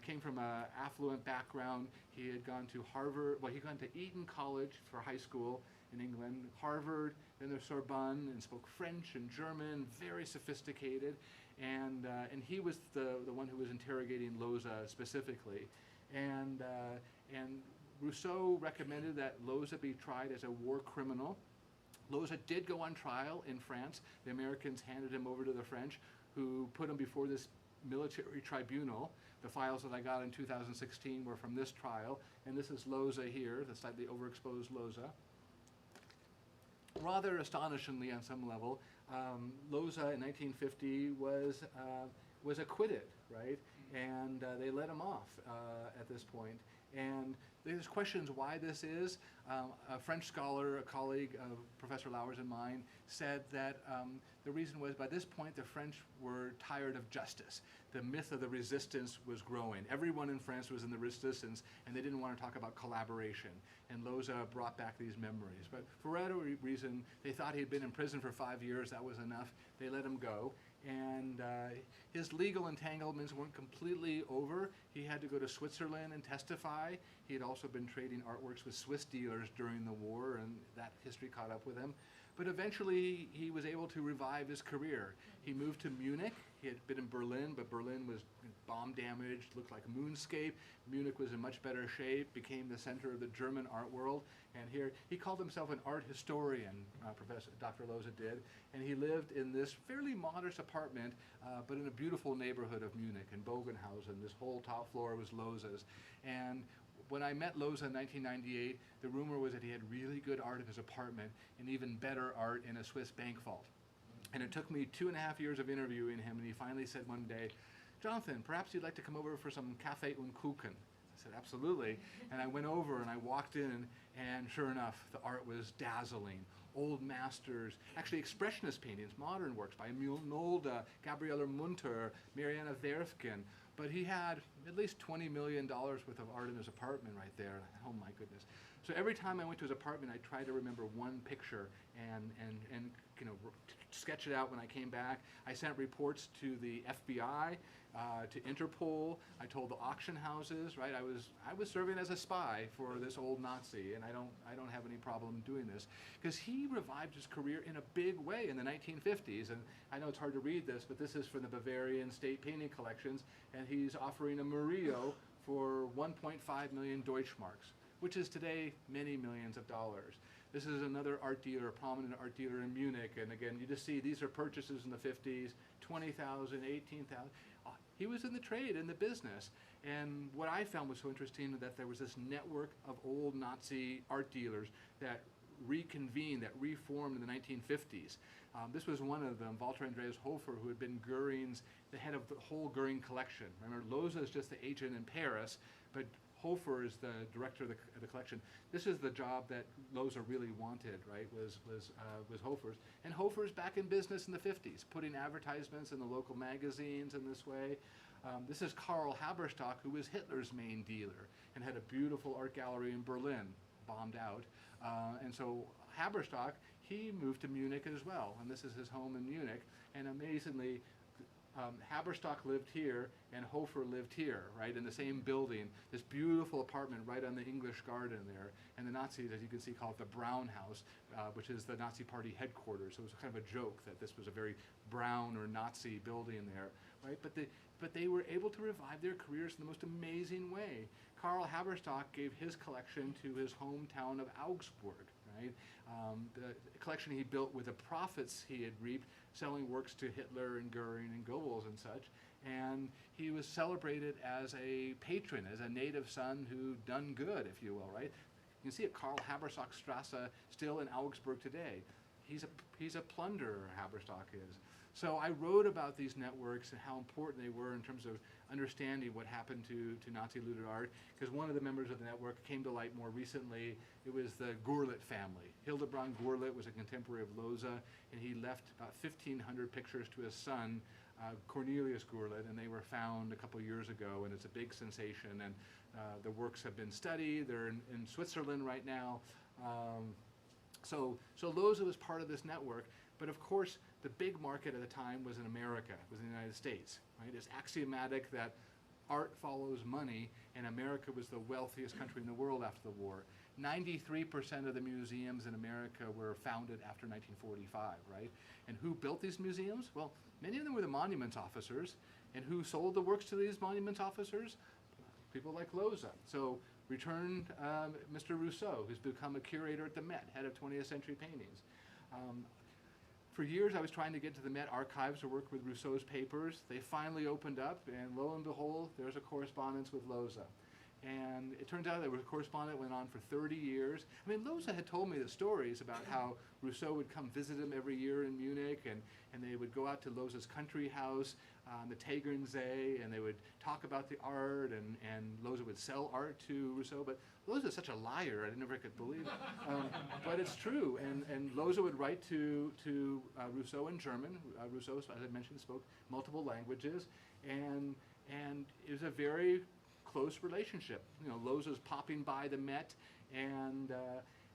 Came from an affluent background. He had gone to Harvard, he'd gone to Eton College for high school in England, Harvard, then the Sorbonne, and spoke French and German, very sophisticated. And he was the one who was interrogating Loza specifically. And Rousseau recommended that Loza be tried as a war criminal. Loza did go on trial in France. The Americans handed him over to the French, who put him before this military tribunal. The files that I got in 2016 were from this trial, and this is Loza here, the slightly overexposed Loza. Rather astonishingly on some level, Loza in 1950 was acquitted, right? And they let him off at this point. And there's questions why this is. A French scholar, a colleague of Professor Lauer's and mine, said that the reason was by this point the French were tired of justice. The myth of the resistance was growing. Everyone in France was in the resistance, and they didn't want to talk about collaboration. And Loza brought back these memories. But for whatever reason, they thought he'd been in prison for 5 years. That was enough. They let him go. And his legal entanglements weren't completely over. He had to go to Switzerland and testify. He had also been trading artworks with Swiss dealers during the war, and that history caught up with him. But eventually, he was able to revive his career. He moved to Munich. He had been in Berlin, but Berlin was bomb damaged, looked like a moonscape. Munich was in much better shape, became the center of the German art world. And here, he called himself an art historian, Professor Dr. Loza did. And he lived in this fairly modest apartment, but in a beautiful neighborhood of Munich, in Bogenhausen. This whole top floor was Loza's. And when I met Loza in 1998, the rumor was that he had really good art in his apartment and even better art in a Swiss bank vault. And it took me 2.5 years of interviewing him, and he finally said one day, "Jonathan, perhaps you'd like to come over for some Kaffee und Kuchen." I said, "Absolutely." And I went over and I walked in, and sure enough, the art was dazzling. Old masters, actually expressionist paintings, modern works by Emil Nolde, Gabriele Munter, Mariana Werfgen. But he had at least $20 million worth of art in his apartment right there. Oh my goodness. So every time I went to his apartment, I tried to remember one picture and sketch it out when I came back. I sent reports to the FBI, to Interpol. I told the auction houses, right? I was serving as a spy for this old Nazi, and I don't have any problem doing this, because he revived his career in a big way in the 1950s. And I know it's hard to read this, but this is from the Bavarian State Painting Collections, and he's offering a Murillo for 1.5 million Deutschmarks, which is today many millions of dollars. This is another art dealer, a prominent art dealer in Munich. And again, you just see these are purchases in the 50s, 20,000, 18,000. He was in the trade, in the business. And what I found was so interesting that there was this network of old Nazi art dealers that reconvened, that reformed in the 1950s. This was one of them, Walter Andreas Hofer, who had been Goering's, the head of the whole Goering collection. Remember, Loza is just the agent in Paris, but Hofer is the director of the collection. This is the job that Loza really wanted, right, was Hofer's. And Hofer's back in business in the 50s, putting advertisements in the local magazines in this way. This is Karl Haberstock, who was Hitler's main dealer and had a beautiful art gallery in Berlin, bombed out. And so Haberstock, he moved to Munich as well, and this is his home in Munich. And amazingly, Haberstock lived here and Hofer lived here, right, in the same building, this beautiful apartment right on the English Garden there. And the Nazis, as you can see, call it the Brown House, which is the Nazi Party headquarters. So it was kind of a joke that this was a very brown or Nazi building there, right? But they were able to revive their careers in the most amazing way. Karl Haberstock gave his collection to his hometown of Augsburg, right? The collection he built with the profits he had reaped selling works to Hitler and Goering and Goebbels and such. And he was celebrated as a patron, as a native son who done good, if you will, right? You can see it, Karl Haberstock Strasse, still in Augsburg today. He's a plunderer, Haberstock is. So I wrote about these networks and how important they were in terms of understanding what happened to Nazi looted art, because one of the members of the network came to light more recently. It was the Gurlitt family. Hildebrand Gurlitt was a contemporary of Loza, and he left about 1,500 pictures to his son, Cornelius Gurlitt, and they were found a couple years ago, and it's a big sensation. And the works have been studied. They're in Switzerland right now. So Loza was part of this network. But of course, the big market at the time was in America, was in the United States, right? It's axiomatic that art follows money, and America was the wealthiest country in the world after the war. 93% of the museums in America were founded after 1945, right? And who built these museums? Well, many of them were the monuments officers. And who sold the works to these monuments officers? People like Loza. So returned Mr. Rousseau, who's become a curator at the Met, head of 20th century paintings. For years, I was trying to get to the Met archives to work with Rousseau's papers. They finally opened up, and lo and behold, there's a correspondence with Loza. And it turns out that the correspondence went on for 30 years. I mean, Loza had told me the stories about how Rousseau would come visit him every year in Munich, and they would go out to Loza's country house, the Tegernsee, and they would talk about the art, and Loza would sell art to Rousseau. But Loza is such a liar, I never could believe it. But it's true, and Loza would write to Rousseau in German. Rousseau, as I mentioned, spoke multiple languages, and it was a very close relationship. You know, Loza's popping by the Met, and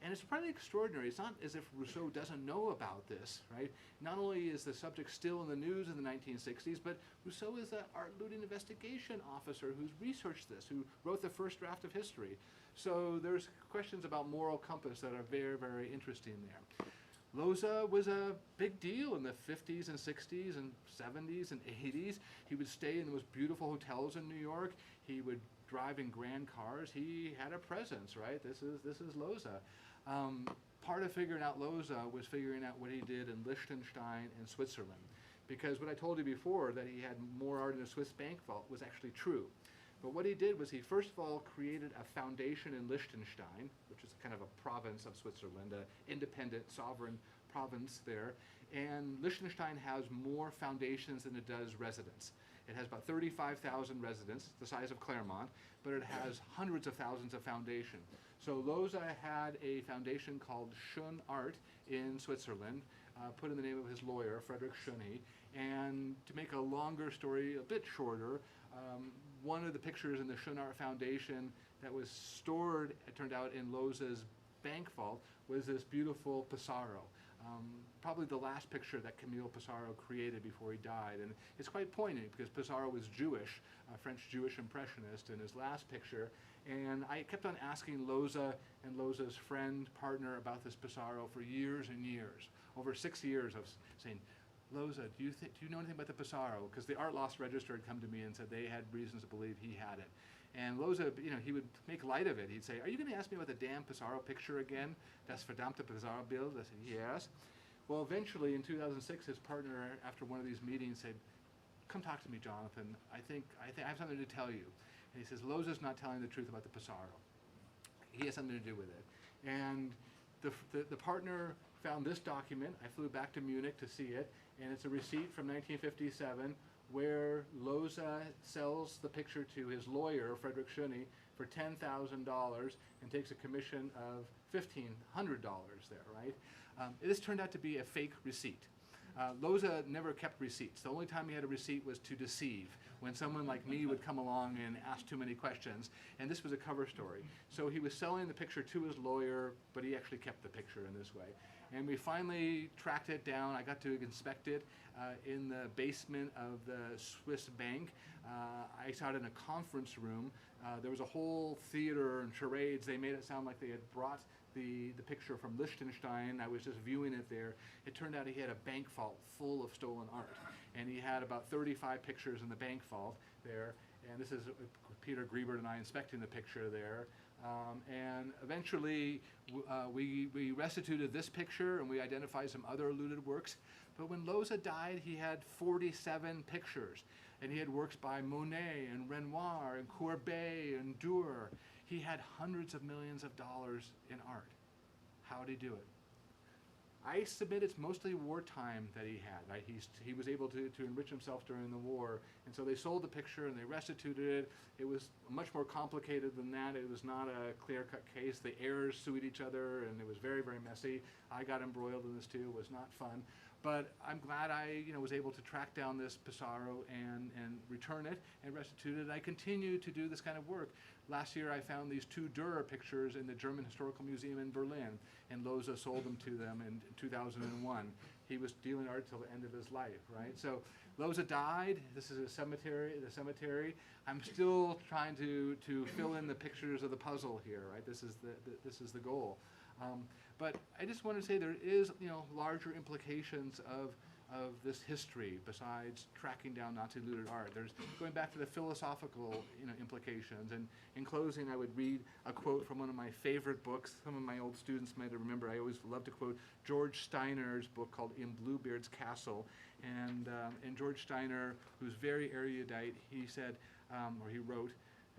it's pretty extraordinary. It's not as if Rousseau doesn't know about this, right? Not only is the subject still in the news in the 1960s, but Rousseau is an art looting investigation officer who's researched this, who wrote the first draft of history. So there's questions about moral compass that are very, very interesting there. Loza was a big deal in the 50s and 60s and 70s and 80s. He would stay in the most beautiful hotels in New York. He would drive in grand cars. He had a presence, right? This is Loza. Part of figuring out Loza was figuring out what he did in Liechtenstein and Switzerland. Because what I told you before, that he had more art in a Swiss bank vault, was actually true. But what he did was he first of all created a foundation in Liechtenstein, which is kind of a province of Switzerland, an independent sovereign province there. And Liechtenstein has more foundations than it does residents. It has about 35,000 residents, the size of Claremont, but it has hundreds of thousands of foundations. So Loza had a foundation called Schön Art in Switzerland, put in the name of his lawyer, Friedrich Schöne. And to make a longer story a bit shorter, one of the pictures in the Schön Art Foundation that was stored, it turned out, in Loza's bank vault was this beautiful Pissarro. Probably the last picture that Camille Pissarro created before he died. And it's quite poignant because Pissarro was Jewish, a French Jewish impressionist in his last picture. And I kept on asking Loza and Loza's friend, partner, about this Pissarro for years and years. Over 6 years of saying, Loza, do you know anything about the Pissarro? Because the Art Loss Register had come to me and said they had reasons to believe he had it. And Loza, he would make light of it. He'd say, are you going to ask me about the damn Pissarro picture again? Das verdammte Pissarro-Bild? I said, yes. Well, eventually in 2006, his partner, after one of these meetings, said, come talk to me, Jonathan. I think I have something to tell you. And he says, Loza's not telling the truth about the Pissarro. He has something to do with it. And the partner found this document. I flew back to Munich to see it, and it's a receipt from 1957 where Loza sells the picture to his lawyer, Friedrich Schöne, for $10,000 and takes a commission of $1,500 there, right? This turned out to be a fake receipt. Loza never kept receipts. The only time he had a receipt was to deceive, when someone like me would come along and ask too many questions, and this was a cover story. So he was selling the picture to his lawyer, but he actually kept the picture in this way. And we finally tracked it down. I got to inspect it in the basement of the Swiss bank. I saw it in a conference room. There was a whole theater and charades. They made it sound like they had brought the picture from Liechtenstein. I was just viewing it there. It turned out he had a bank vault full of stolen art. And he had about 35 pictures in the bank vault there. And this is Peter Griebert and I inspecting the picture there. And eventually we restituted this picture and we identified some other looted works. But when Loza died, he had 47 pictures. And he had works by Monet and Renoir and Courbet and Durer. He had hundreds of millions of dollars in art. How did he do it? I submit it's mostly wartime that he had, right? He was able to enrich himself during the war. And so they sold the picture and they restituted it. It was much more complicated than that. It was not a clear-cut case. The heirs sued each other and it was very, very messy. I got embroiled in this too. It was not fun. But I'm glad I was able to track down this Pissarro and return it and restitute it. I continue to do this kind of work. Last year I found these 2 Dürer pictures in the German Historical Museum in Berlin, and Loza sold them to them in 2001. He was dealing art till the end of his life, right? So Loza died. This is the cemetery. I'm still trying to fill in the pictures of the puzzle here, right? This is the goal. But I just want to say there is, larger implications of this history besides tracking down Nazi looted art. There's going back to the philosophical, implications. And in closing, I would read a quote from one of my favorite books. Some of my old students might remember. I always love to quote George Steiner's book called In Bluebeard's Castle. And George Steiner, who's very erudite, he said, or he wrote,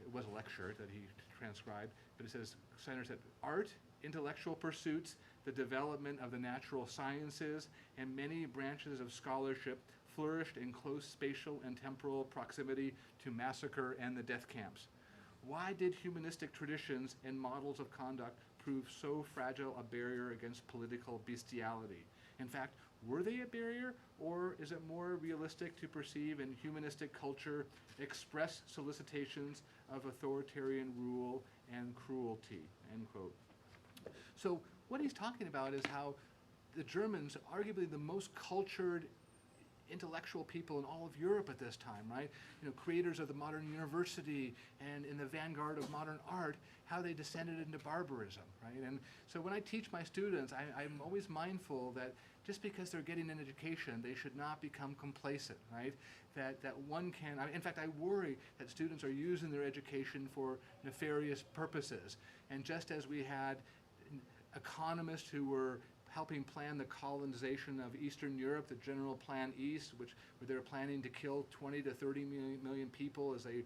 it was a lecture that he transcribed, but it says, Steiner said, art, intellectual pursuits, the development of the natural sciences, and many branches of scholarship flourished in close spatial and temporal proximity to massacre and the death camps. Why did humanistic traditions and models of conduct prove so fragile a barrier against political bestiality? In fact, were they a barrier, or is it more realistic to perceive in humanistic culture express solicitations of authoritarian rule and cruelty, end quote. So what he's talking about is how the Germans, arguably the most cultured intellectual people in all of Europe at this time, right? You know, creators of the modern university and in the vanguard of modern art, how they descended into barbarism, right? And so when I teach my students, I'm always mindful that just because they're getting an education, they should not become complacent, right? That one can, in fact, I worry that students are using their education for nefarious purposes. And just as we had economists who were helping plan the colonization of Eastern Europe, the General Plan East, where they were planning to kill 20 to 30 million people as they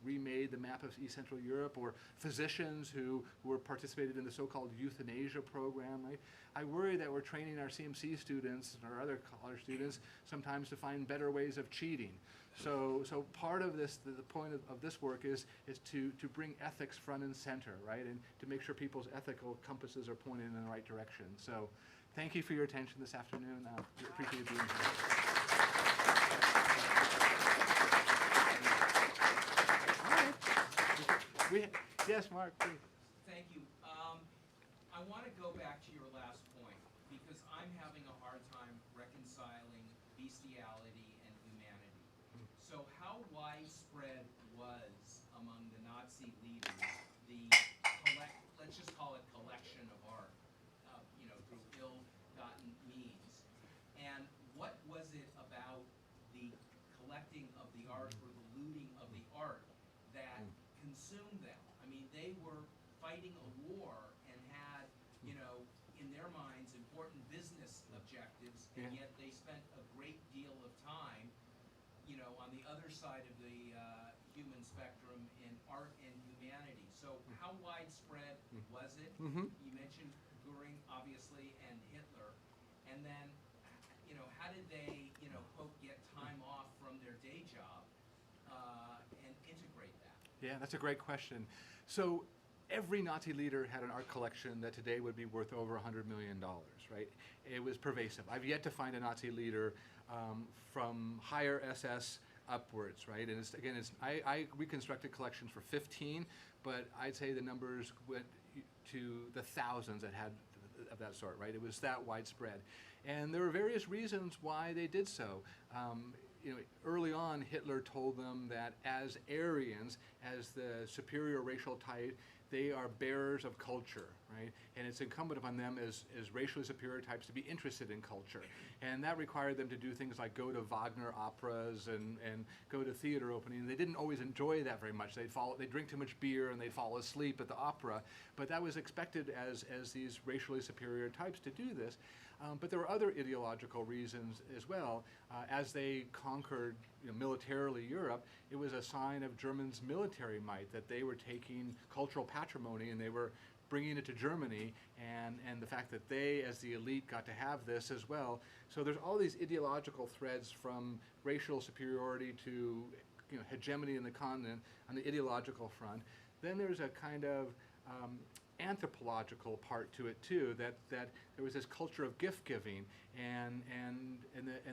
remade the map of East Central Europe, or physicians who were participated in the so-called euthanasia program, right? I worry that we're training our CMC students or other college students sometimes to find better ways of cheating. So part of this, the point of this work is to bring ethics front and center, right? And to make sure people's ethical compasses are pointed in the right direction. So thank you for your attention this afternoon. We appreciate being here. Yes, Mark, please. Thank you. I want to go back to your last point, because I'm having a hard time reconciling bestiality and humanity. So how widespread was among the Nazi leaders the let's just call it collection of art, through ill-gotten means? And what was it about the collecting of the art or the looting of the art that consumed them? I mean, they were fighting a war and had, in their minds, important business objectives, and yet they spent a great deal of time, on the other side of the human spectrum in art and humanity. So how widespread was it? You mentioned Goering, obviously, and Hitler. And then, how did they, quote, get time off from their day job and integrate that? Yeah, that's a great question. So every Nazi leader had an art collection that today would be worth over $100 million, right? It was pervasive. I've yet to find a Nazi leader from higher SS upwards, right? And I reconstructed collections for 15, but I'd say the numbers went to the thousands that had of that sort, right? It was that widespread. And there were various reasons why they did so. Early on, Hitler told them that as Aryans, as the superior racial type, they are bearers of culture, right? And it's incumbent upon them as racially superior types to be interested in culture. And that required them to do things like go to Wagner operas and go to theater openings. They didn't always enjoy that very much. They'd drink too much beer and they'd fall asleep at the opera. But that was expected as these racially superior types to do this. But there were other ideological reasons as well. As they conquered militarily Europe, it was a sign of Germany's military might that they were taking cultural patrimony and they were bringing it to Germany, and the fact that they, as the elite, got to have this as well. So there's all these ideological threads from racial superiority to hegemony in the continent on the ideological front. Then there's a kind of anthropological part to it too, that there was this culture of gift giving, and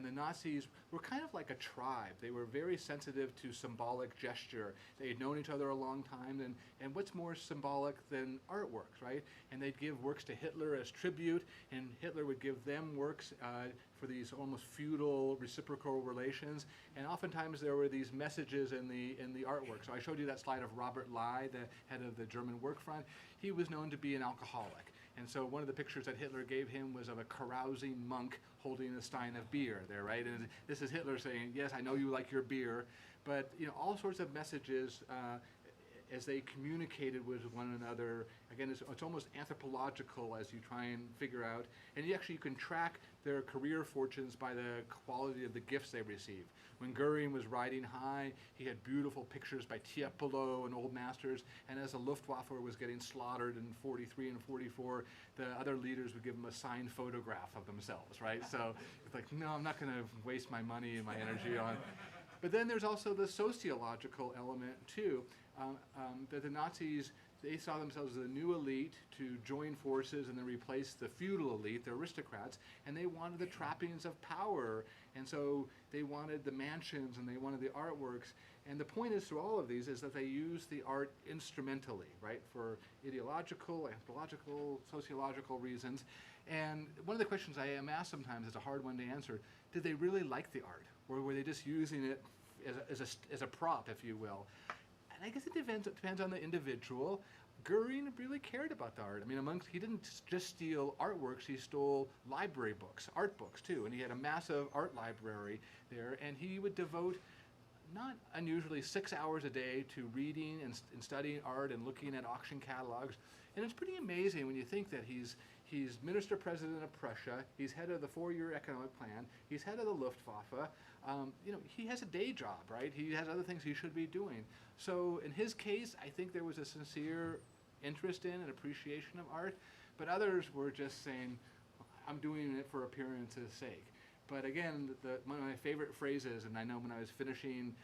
the Nazis were kind of like a tribe. They were very sensitive to symbolic gesture. They had known each other a long time, and what's more symbolic than artworks, right? And they'd give works to Hitler as tribute, and Hitler would give them works for these almost feudal reciprocal relations, and oftentimes there were these messages in the artwork. So I showed you that slide of Robert Lai, the head of the German work front. He was known to be an alcoholic, and so one of the pictures that Hitler gave him was of a carousing monk holding a stein of beer there, right? And this is Hitler saying, yes, I know you like your beer, but all sorts of messages as they communicated with one another. Again, it's almost anthropological as you try and figure out, and you can track their career fortunes by the quality of the gifts they received. When Goering was riding high, he had beautiful pictures by Tiepolo and old masters, and as the Luftwaffe was getting slaughtered in 43 and 44, the other leaders would give him a signed photograph of themselves, right? So it's like, no, I'm not going to waste my money and my energy on. But then there's also the sociological element too, that the Nazis they saw themselves as a new elite to join forces and then replace the feudal elite, the aristocrats, and they wanted the trappings of power. And so they wanted the mansions and they wanted the artworks. And the point is through all of these is that they use the art instrumentally, right, for ideological, anthropological, sociological reasons. And one of the questions I am asked sometimes is a hard one to answer. Did they really like the art? Or were they just using it as a prop, if you will? And I guess it depends on the individual. Goering really cared about the art. I mean, he didn't just steal artworks, he stole library books, art books too. And he had a massive art library there, and he would devote not unusually 6 hours a day to reading and studying art and looking at auction catalogs. And it's pretty amazing when you think that he's Minister President of Prussia, he's head of the 4-year economic plan, he's head of the Luftwaffe. He has a day job, right? He has other things he should be doing. So in his case, I think there was a sincere interest in and appreciation of art, but others were just saying, I'm doing it for appearance's sake. But again, one of my favorite phrases, and I know when I was finishing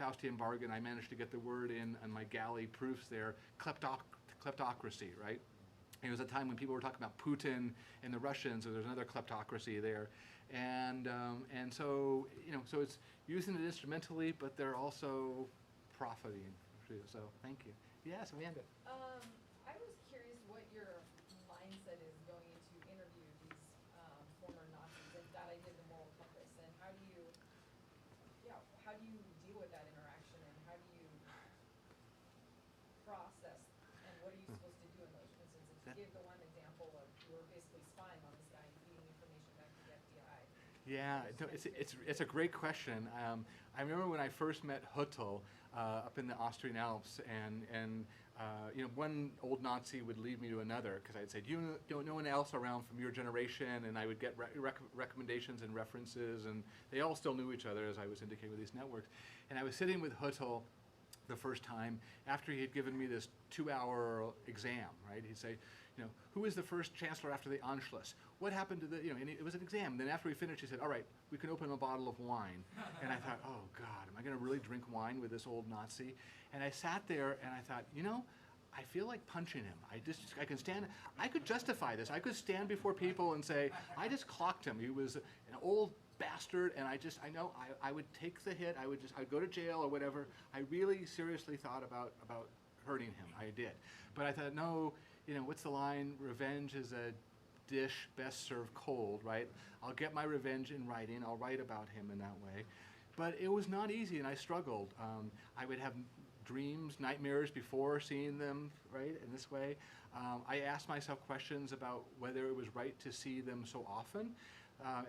Faustian Bargain, I managed to get the word in on my galley proofs there, kleptocracy, right? It was a time when people were talking about Putin and the Russians, or there's another kleptocracy there. And so, so it's using it instrumentally, but they're also profiting. So thank you. Yes, Amanda. I was curious what your mindset is going into interview these former Nazis and that idea of the moral compass, and how do you deal with that interaction, and how do you process, and what are you supposed to do in those instances? Give the one example of you were basically spying on this guy and feeding information back to the FBI. Yeah, it's a great question. I remember when I first met Huttel up in the Austrian Alps, and one old Nazi would lead me to another because I'd say, do you know no one else around from your generation? And I would get recommendations and references, and they all still knew each other, as I was indicating with these networks. And I was sitting with Huttel the first time after he had given me this 2-hour exam, right? He'd say, who is the first chancellor after the Anschluss? What happened to the, and it was an exam. Then after we finished, he said, all right, we can open a bottle of wine. And I thought, oh God, am I gonna really drink wine with this old Nazi? And I sat there and I thought, I feel like punching him. I could justify this. I could stand before people and say, I just clocked him. He was an old bastard, and I would take the hit. I'd go to jail or whatever. I really seriously thought about hurting him. I did. But I thought, no, what's the line? Revenge is a dish best served cold, right? I'll get my revenge in writing. I'll write about him in that way. But it was not easy, and I struggled. I would have dreams, nightmares before seeing them, right, in this way. I asked myself questions about whether it was right to see them so often.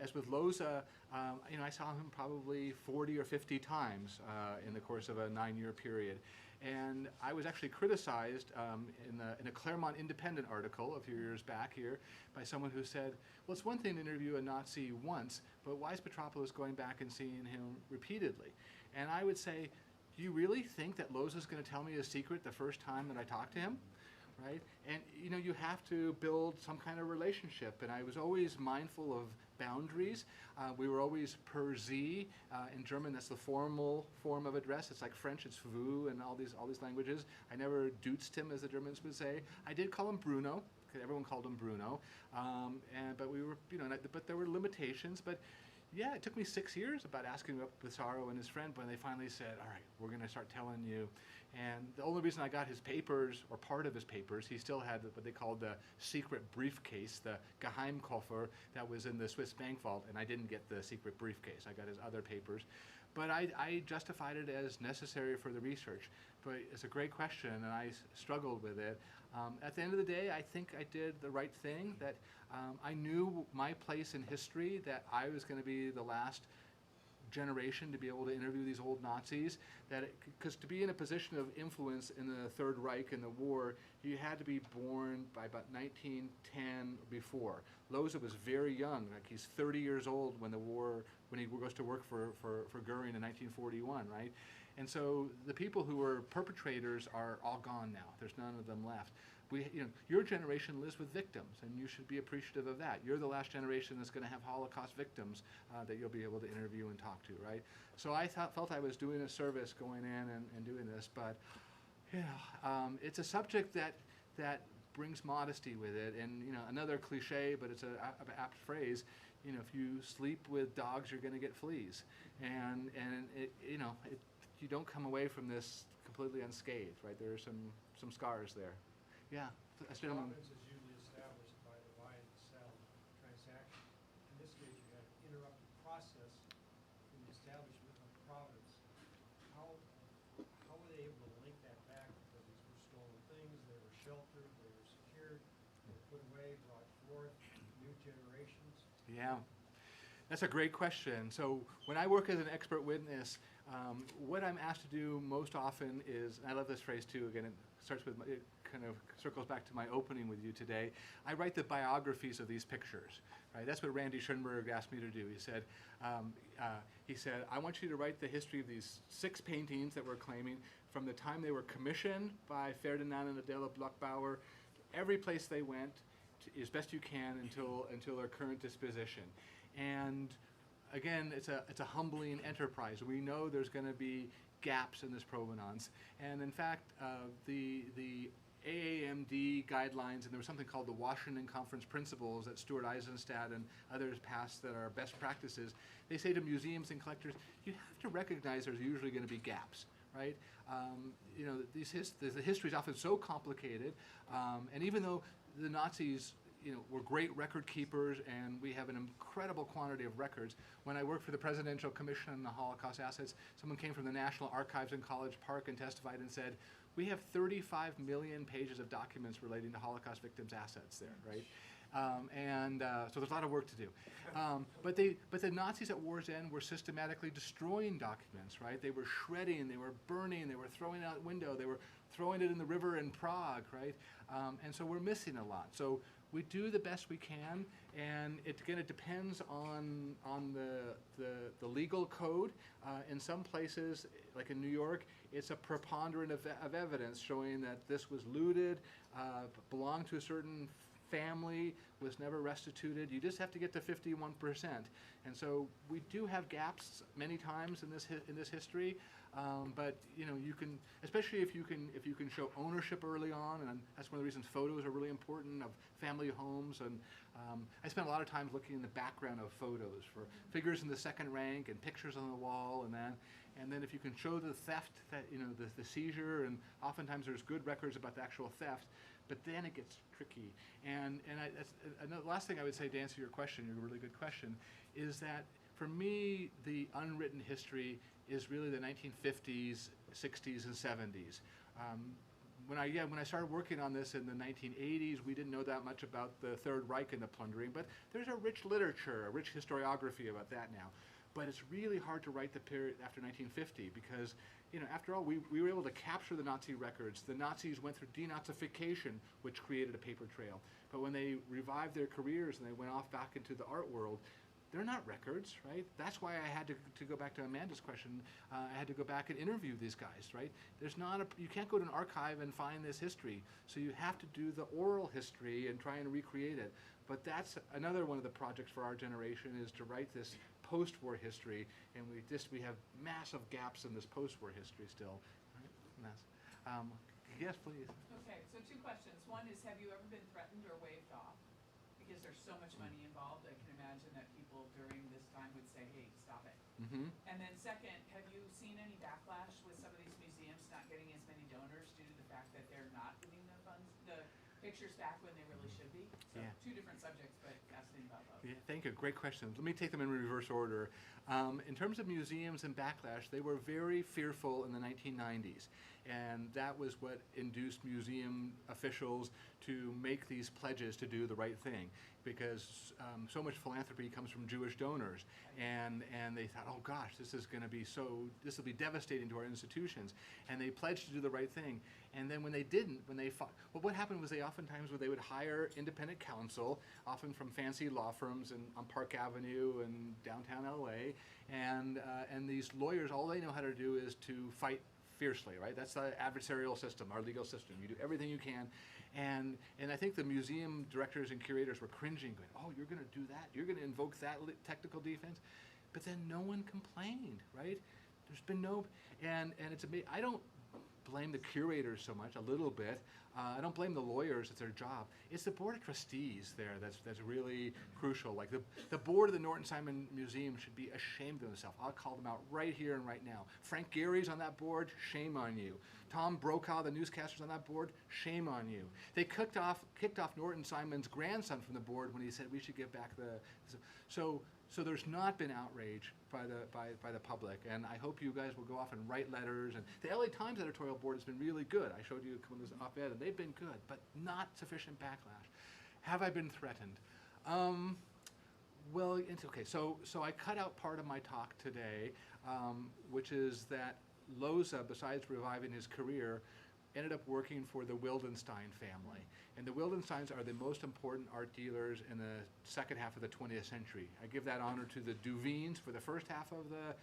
As with Loza, I saw him probably 40 or 50 times in the course of a 9-year period. And I was actually criticized in a Claremont Independent article a few years back here by someone who said, well, it's one thing to interview a Nazi once, but why is Petropoulos going back and seeing him repeatedly? And I would say, do you really think that Loza's going to tell me a secret the first time that I talk to him? Right? And you have to build some kind of relationship, and I was always mindful of boundaries. We were always per Sie. In German, that's the formal form of address. It's like French, it's vous, and all these languages. I never dutzed him, as the Germans would say. I did call him Bruno, because everyone called him Bruno. But we were, but there were limitations. But yeah, it took me 6 years about asking about Pissarro and his friend when they finally said, all right, we're going to start telling you. And the only reason I got his papers, or part of his papers, he still had what they called the secret briefcase, the Geheimkoffer, that was in the Swiss bank vault, and I didn't get the secret briefcase. I got his other papers. But I justified it as necessary for the research. But it's a great question, and I struggled with it. At the end of the day, I think I did the right thing, that I knew my place in history, that I was going to be the last generation to be able to interview these old Nazis, because to be in a position of influence in the Third Reich in the war, you had to be born by about 1910 or before. Loza was very young, like he's 30 years old when he goes to work for Goering in 1941, right? And so the people who were perpetrators are all gone now. There's none of them left. Your generation lives with victims, and you should be appreciative of that. You're the last generation that's going to have Holocaust victims that you'll be able to interview and talk to, right? So I felt I was doing a service going in and doing this, but It's a subject that brings modesty with it, and another cliche, but it's a apt phrase. If you sleep with dogs, you're going to get fleas, and you don't come away from this completely unscathed, right? There are some scars there. Yeah, I still don't. Providence is usually established by the buy and sell transaction. In this case, you had an interrupted process in the establishment of providence. How were they able to link that back? Because these were stolen things, they were sheltered, they were secured, they were put away, brought forth, new generations. Yeah, that's a great question. So when I work as an expert witness, what I'm asked to do most often is, and I love this phrase too, again, it kind of circles back to my opening with you today. I write the biographies of these pictures, right? That's what Randy Schoenberg asked me to do. He said, I want you to write the history of these 6 paintings that we're claiming from the time they were commissioned by Ferdinand and Adela Bloch-Bauer, every place they went, as best you can until their current disposition. And again, it's a humbling enterprise. We know there's going to be gaps in this provenance, and in fact, the AAMD guidelines, and there was something called the Washington Conference Principles that Stuart Eisenstadt and others passed that are best practices. They say to museums and collectors, you have to recognize there's usually going to be gaps, right? The history is often so complicated, and even though the Nazis were great record keepers, and we have an incredible quantity of records. When I worked for the Presidential Commission on the Holocaust Assets, someone came from the National Archives in College Park and testified and said, we have 35 million pages of documents relating to Holocaust victims' assets there, right? So there's a lot of work to do. But the Nazis at war's end were systematically destroying documents, right? They were shredding, they were burning, they were throwing it out the window, they were throwing it in the river in Prague, right? And so we're missing a lot. So we do the best we can, and it depends on the legal code. In some places, like in New York, it's a preponderance of evidence showing that this was looted, belonged to a certain family, was never restituted. You just have to get to 51%. And so we do have gaps many times in this history, but you can, especially if you can show ownership early on, and that's one of the reasons photos are really important of family homes. And I spent a lot of time looking in the background of photos for figures in the second rank and pictures on the wall, and then if you can show the theft, that the seizure, and oftentimes there's good records about the actual theft. But then it gets tricky. And the last thing I would say to answer your question, your really good question, is that for me, the unwritten history is really the 1950s, 60s, and 70s. When I started working on this in the 1980s, we didn't know that much about the Third Reich and the plundering, but there's a rich literature, a rich historiography about that now. But it's really hard to write the period after 1950 because, after all, we were able to capture the Nazi records. The Nazis went through denazification, which created a paper trail. But when they revived their careers and they went off back into the art world, they're not records, right? That's why I had to go back to Amanda's question. I had to go back and interview these guys, right? You can't go to an archive and find this history. So you have to do the oral history and try and recreate it. But that's another one of the projects for our generation, is to write this post-war history, and we have massive gaps in this post-war history still. Right? Yes, please. Okay, so 2 questions. One is, have you ever been threatened or waived off? Because there's so much money involved, I can imagine that people during this time would say, hey, stop it. Mm-hmm. And then second, have you seen any backlash with some of these museums not getting as many donors due to the fact that they're not giving the pictures back when they really should be? So Yeah. 2 different subjects, but fascinating about both. Yeah, thank you. Great questions. Let me take them in reverse order. In terms of museums and backlash, they were very fearful in the 1990s. And that was what induced museum officials to make these pledges to do the right thing, because so much philanthropy comes from Jewish donors. And they thought, oh gosh, this will be devastating to our institutions. And they pledged to do the right thing. And then when they didn't, what happened was they would hire independent counsel, often from fancy law firms on Park Avenue and downtown LA. And these lawyers, all they know how to do is to fight fiercely, right? That's the adversarial system, our legal system. You do everything you can. And I think the museum directors and curators were cringing, going, oh, you're going to do that? You're going to invoke that technical defense? But then no one complained, right? There's been no, and it's amazing. blame the curators so much, a little bit. I don't blame the lawyers, it's their job. It's the board of trustees there that's really crucial. Like the board of the Norton Simon Museum should be ashamed of themselves. I'll call them out right here and right now. Frank Gehry's on that board, shame on you. Tom Brokaw, the newscaster's on that board, shame on you. They kicked off Norton Simon's grandson from the board when he said we should give back the. So there's not been outrage by the public, and I hope you guys will go off and write letters. And the LA Times editorial board has been really good. I showed you this op-ed, and they've been good, but not sufficient backlash. Have I been threatened? Well, it's okay. So I cut out part of my talk today, which is that Loza, besides reviving his career, ended up working for the Wildenstein family. And the Wildensteins are the most important art dealers in the second half of the 20th century. I give that honor to the Duvines for the first half of the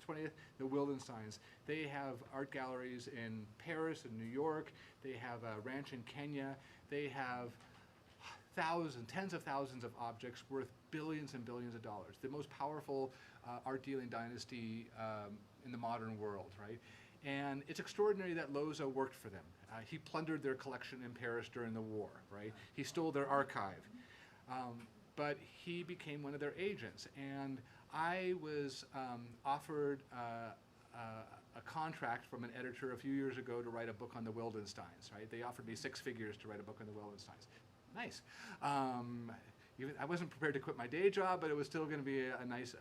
20th, the Wildensteins. They have art galleries in Paris and New York. They have a ranch in Kenya. They have tens of thousands of objects worth billions and billions of dollars. The most powerful art dealing dynasty in the modern world, right? And it's extraordinary that Loza worked for them. He plundered their collection in Paris during the war, right? He stole their archive. But he became one of their agents. And I was offered a contract from an editor a few years ago to write a book on the Wildensteins, right? They offered me 6 figures to write a book on the Wildensteins. Nice. I wasn't prepared to quit my day job, but it was still going to be a nice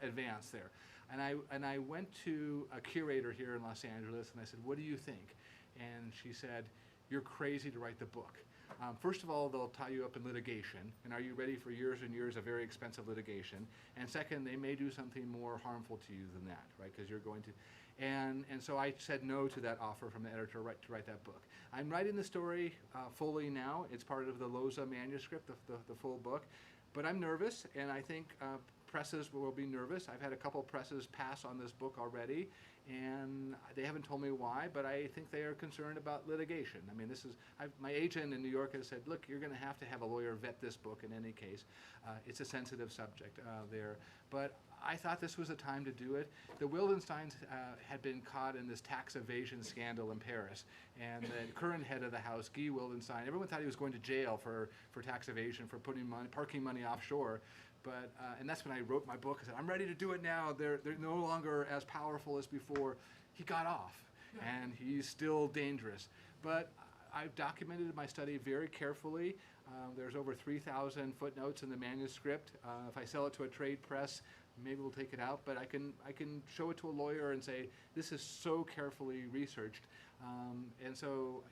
advance there. And I went to a curator here in Los Angeles, and I said, what do you think? And she said, you're crazy to write the book. First of all, they'll tie you up in litigation, and are you ready for years and years of very expensive litigation? And second, they may do something more harmful to you than that, right? Because you're going to, and so I said no to that offer from the editor to write that book. I'm writing the story fully now. It's part of the Loza manuscript, the full book, but I'm nervous, and I think presses will be nervous. I've had a couple presses pass on this book already, and they haven't told me why, but I think they are concerned about litigation. I mean, my agent in New York has said, look, you're going to have a lawyer vet this book in any case. It's a sensitive subject there. But I thought this was a time to do it. The Wildensteins had been caught in this tax evasion scandal in Paris, and the current head of the house, Guy Wildenstein, everyone thought he was going to jail for tax evasion, for parking money offshore. But, and that's when I wrote my book. I said, I'm ready to do it now. They're no longer as powerful as before. He got off, and he's still dangerous. But I've documented my study very carefully. There's over 3,000 footnotes in the manuscript. If I sell it to a trade press, maybe we'll take it out. But I can show it to a lawyer and say, this is so carefully researched. And so,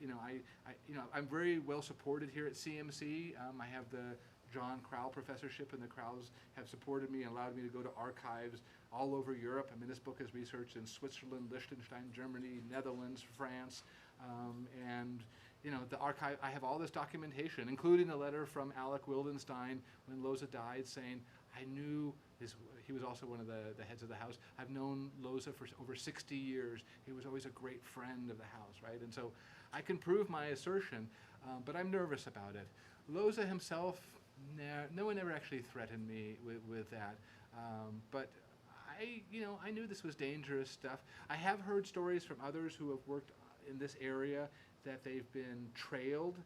I'm very well supported here at CMC. I have the John Crowell Professorship, and the Crowells have supported me and allowed me to go to archives all over Europe. I mean, this book is researched in Switzerland, Liechtenstein, Germany, Netherlands, France, and the archive. I have all this documentation, including a letter from Alec Wildenstein when Loza died, saying, I knew he was also one of the heads of the house. I've known Loza for over 60 years. He was always a great friend of the house, right? And so I can prove my assertion, but I'm nervous about it. Loza himself, no one ever actually threatened me with that, but I knew this was dangerous stuff. I have heard stories from others who have worked in this area that they've been trailed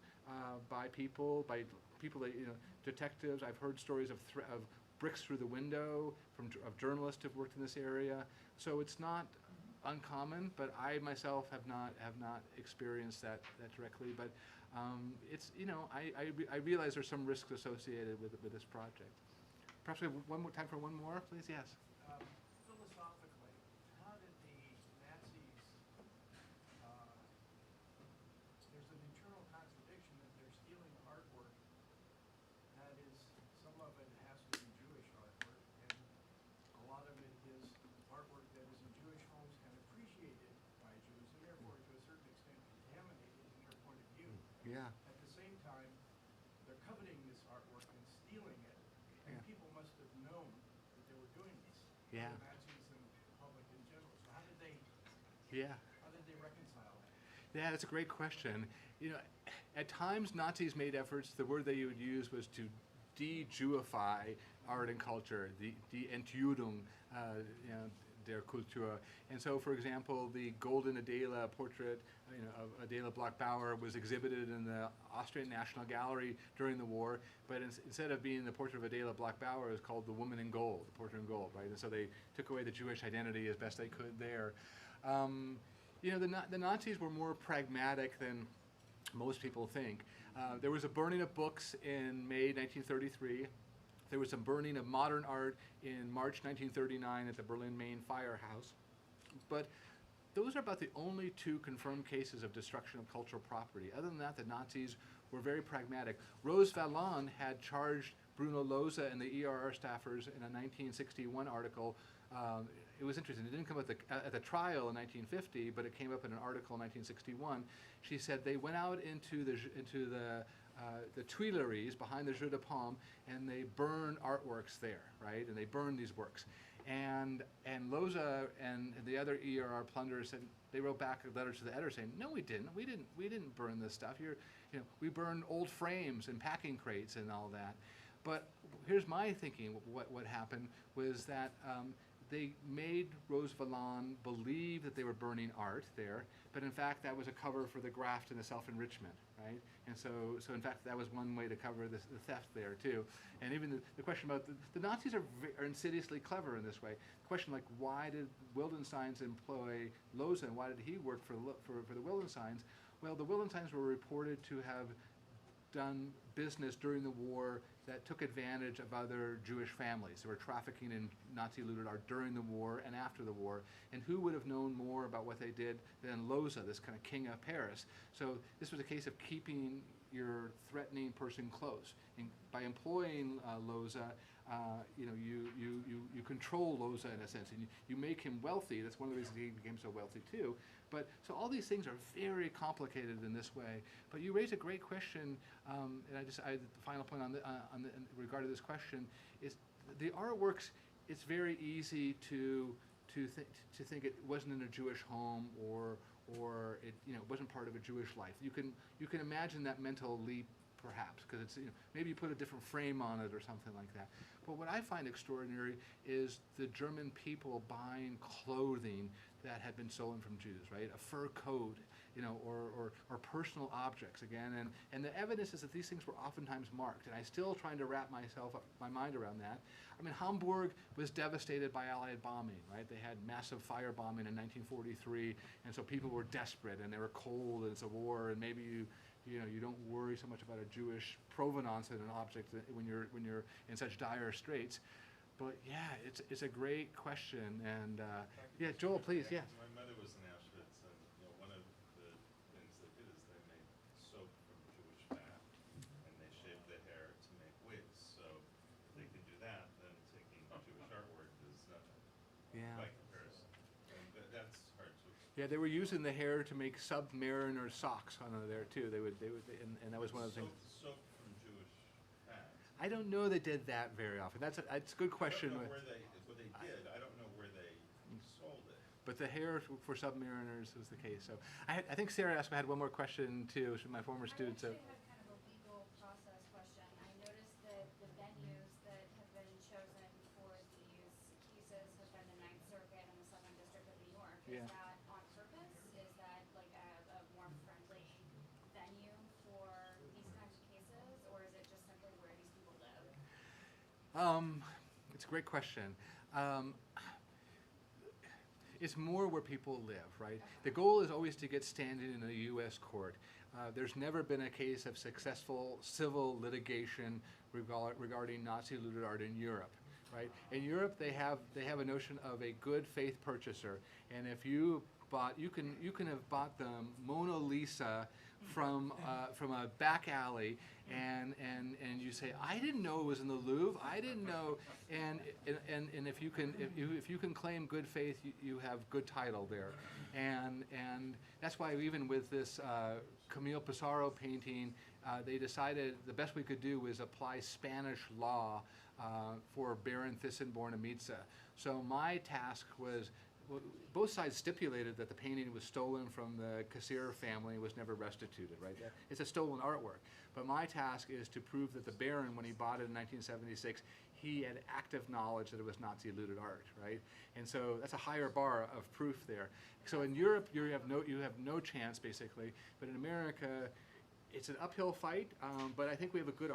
by people that, detectives. I've heard stories of bricks through the window of journalists who've worked in this area. So it's not uncommon, but I myself have not experienced that directly. But it's I realize there's some risks associated with this project. Perhaps we have one more time for one more, please. Yes. Philosophically, how did the Nazis? There's an internal contradiction that they're stealing artwork. That is, some of it has to be Jewish artwork, and a lot of it is artwork that is in Jewish homes and appreciated by Jews, and therefore, to a certain extent, contaminated in their point of view. Yeah. At the same time, they're coveting this artwork and stealing it, and people must have known that they were doing this. Yeah. The Nazis and the public in general. So how did they reconcile that? Yeah, that's a great question. At times Nazis made efforts. The word they would use was to de-Jewify art and culture, the Entjudung, der Kultur. And so, for example, the Golden Adela portrait, of Adela Bloch-Bauer was exhibited in the Austrian National Gallery during the war, but instead of being the portrait of Adela Bloch-Bauer, it was called the Woman in Gold, the portrait in gold, right? And so they took away the Jewish identity as best they could there. The Nazis were more pragmatic than most people think. There was a burning of books in May 1933. There was some burning of modern art in March 1939 at the Berlin Main Firehouse. But those are about the only two confirmed cases of destruction of cultural property. Other than that, the Nazis were very pragmatic. Rose Valland had charged Bruno Loza and the ERR staffers in a 1961 article. It was interesting. It didn't come at the trial in 1950, but it came up in an article in 1961. She said they went out into the Tuileries behind the Jeu de Paume, and they burned artworks there, right? And they burned these works. And Loza and the other ERR plunderers said, they wrote back letters to the editor saying, no, we didn't. We didn't burn this stuff. We burned old frames and packing crates and all that. But here's my thinking. What happened was that they made Rose Valland believe that they were burning art there, but in fact that was a cover for the graft and the self-enrichment, right? And so in fact that was one way to cover the theft there too. And even the question about the Nazis are insidiously clever in this way. The question like, why did Wildensteins employ Loza and why did he work for the Wildensteins? Well, the Wildensteins were reported to have done business during the war that took advantage of other Jewish families. They were trafficking in Nazi looted art during the war and after the war. And who would have known more about what they did than Loza, this kind of king of Paris? So this was a case of keeping your threatening person close. And by employing Loza, you control Loza in a sense, and you make him wealthy. That's one of the reasons he became so wealthy too. But so all these things are very complicated in this way. But you raise a great question, and the final point in regard to this question is the artworks. It's very easy to think it wasn't in a Jewish home or it wasn't part of a Jewish life. You can imagine that mental leap perhaps because it's maybe you put a different frame on it or something like that. But what I find extraordinary is the German people buying clothing that had been stolen from Jews, right? A fur coat, or personal objects again. And the evidence is that these things were oftentimes marked. And I'm still trying to wrap my mind around that. I mean, Hamburg was devastated by Allied bombing, right? They had massive fire bombing in 1943, and so people were desperate and they were cold and it's a war, and maybe you don't worry so much about a Jewish provenance in an object when you're in such dire straits. But yeah, it's a great question, and yeah, Joel, please, yeah. My mother was in Auschwitz, and one of the things they did is they made soap from Jewish fat, and they shaved the hair to make wigs. So if they can do that, then taking Jewish artwork is nothing by comparison. And that's hard to. Yeah, they were using the hair to make submariner socks on there too. They would, and that was one of the things. Soap from Jewish fat. I don't know they did that very often. It's a good question. I don't know where they did. I don't know where they sold it. But the hair for submariners was the case. So I think Sarah asked. I had one more question too. She's my former student. So. I actually had kind of a legal process question. I noticed that the venues that have been chosen for these cases have been the Ninth Circuit and the Southern District of New York. Yeah. Is that on purpose? Is that like a more friendly venue for these kinds of cases, or is it just simply where these people live? It's a great question. It's more where people live, right? The goal is always to get standing in a U.S. court. There's never been a case of successful civil litigation regarding Nazi looted art in Europe, right? In Europe, they have a notion of a good faith purchaser, and if you can have bought the Mona Lisa from a back alley, and you say, I didn't know it was in the Louvre. I didn't know, and if you can claim good faith, you have good title there, and that's why even with this Camille Pissarro painting, they decided the best we could do was apply Spanish law for Baron Thyssen-Bornemisza. So my task was. Both sides stipulated that the painting was stolen from the Cassirer family and was never restituted, right? It's a stolen artwork. But my task is to prove that the Baron, when he bought it in 1976, he had active knowledge that it was Nazi looted art, right? And so that's a higher bar of proof there. So in Europe, you have no chance basically, but in America, it's an uphill fight. But I think we have a good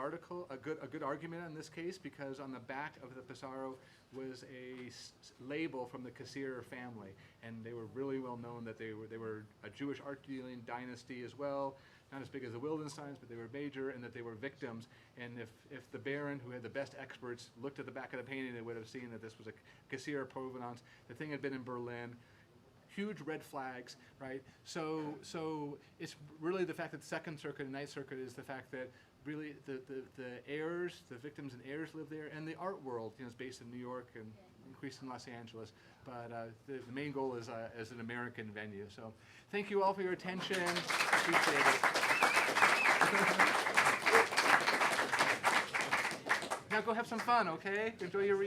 argument in this case, because on the back of the Pissarro was a label from the Cassirer family, and they were really well known that they were a Jewish art dealing dynasty as well. Not as big as the Wildensteins, but they were major, and that they were victims. And if the Baron, who had the best experts, looked at the back of the painting, they would have seen that this was a Cassirer provenance. The thing had been in Berlin. Huge red flags, right? So it's really the fact that the Second Circuit and Ninth Circuit is the fact that really the heirs, the victims and heirs live there, and the art world, is based in New York and increased in Los Angeles. But the main goal is an American venue. So thank you all for your attention. Appreciate it. Now go have some fun, okay? Enjoy your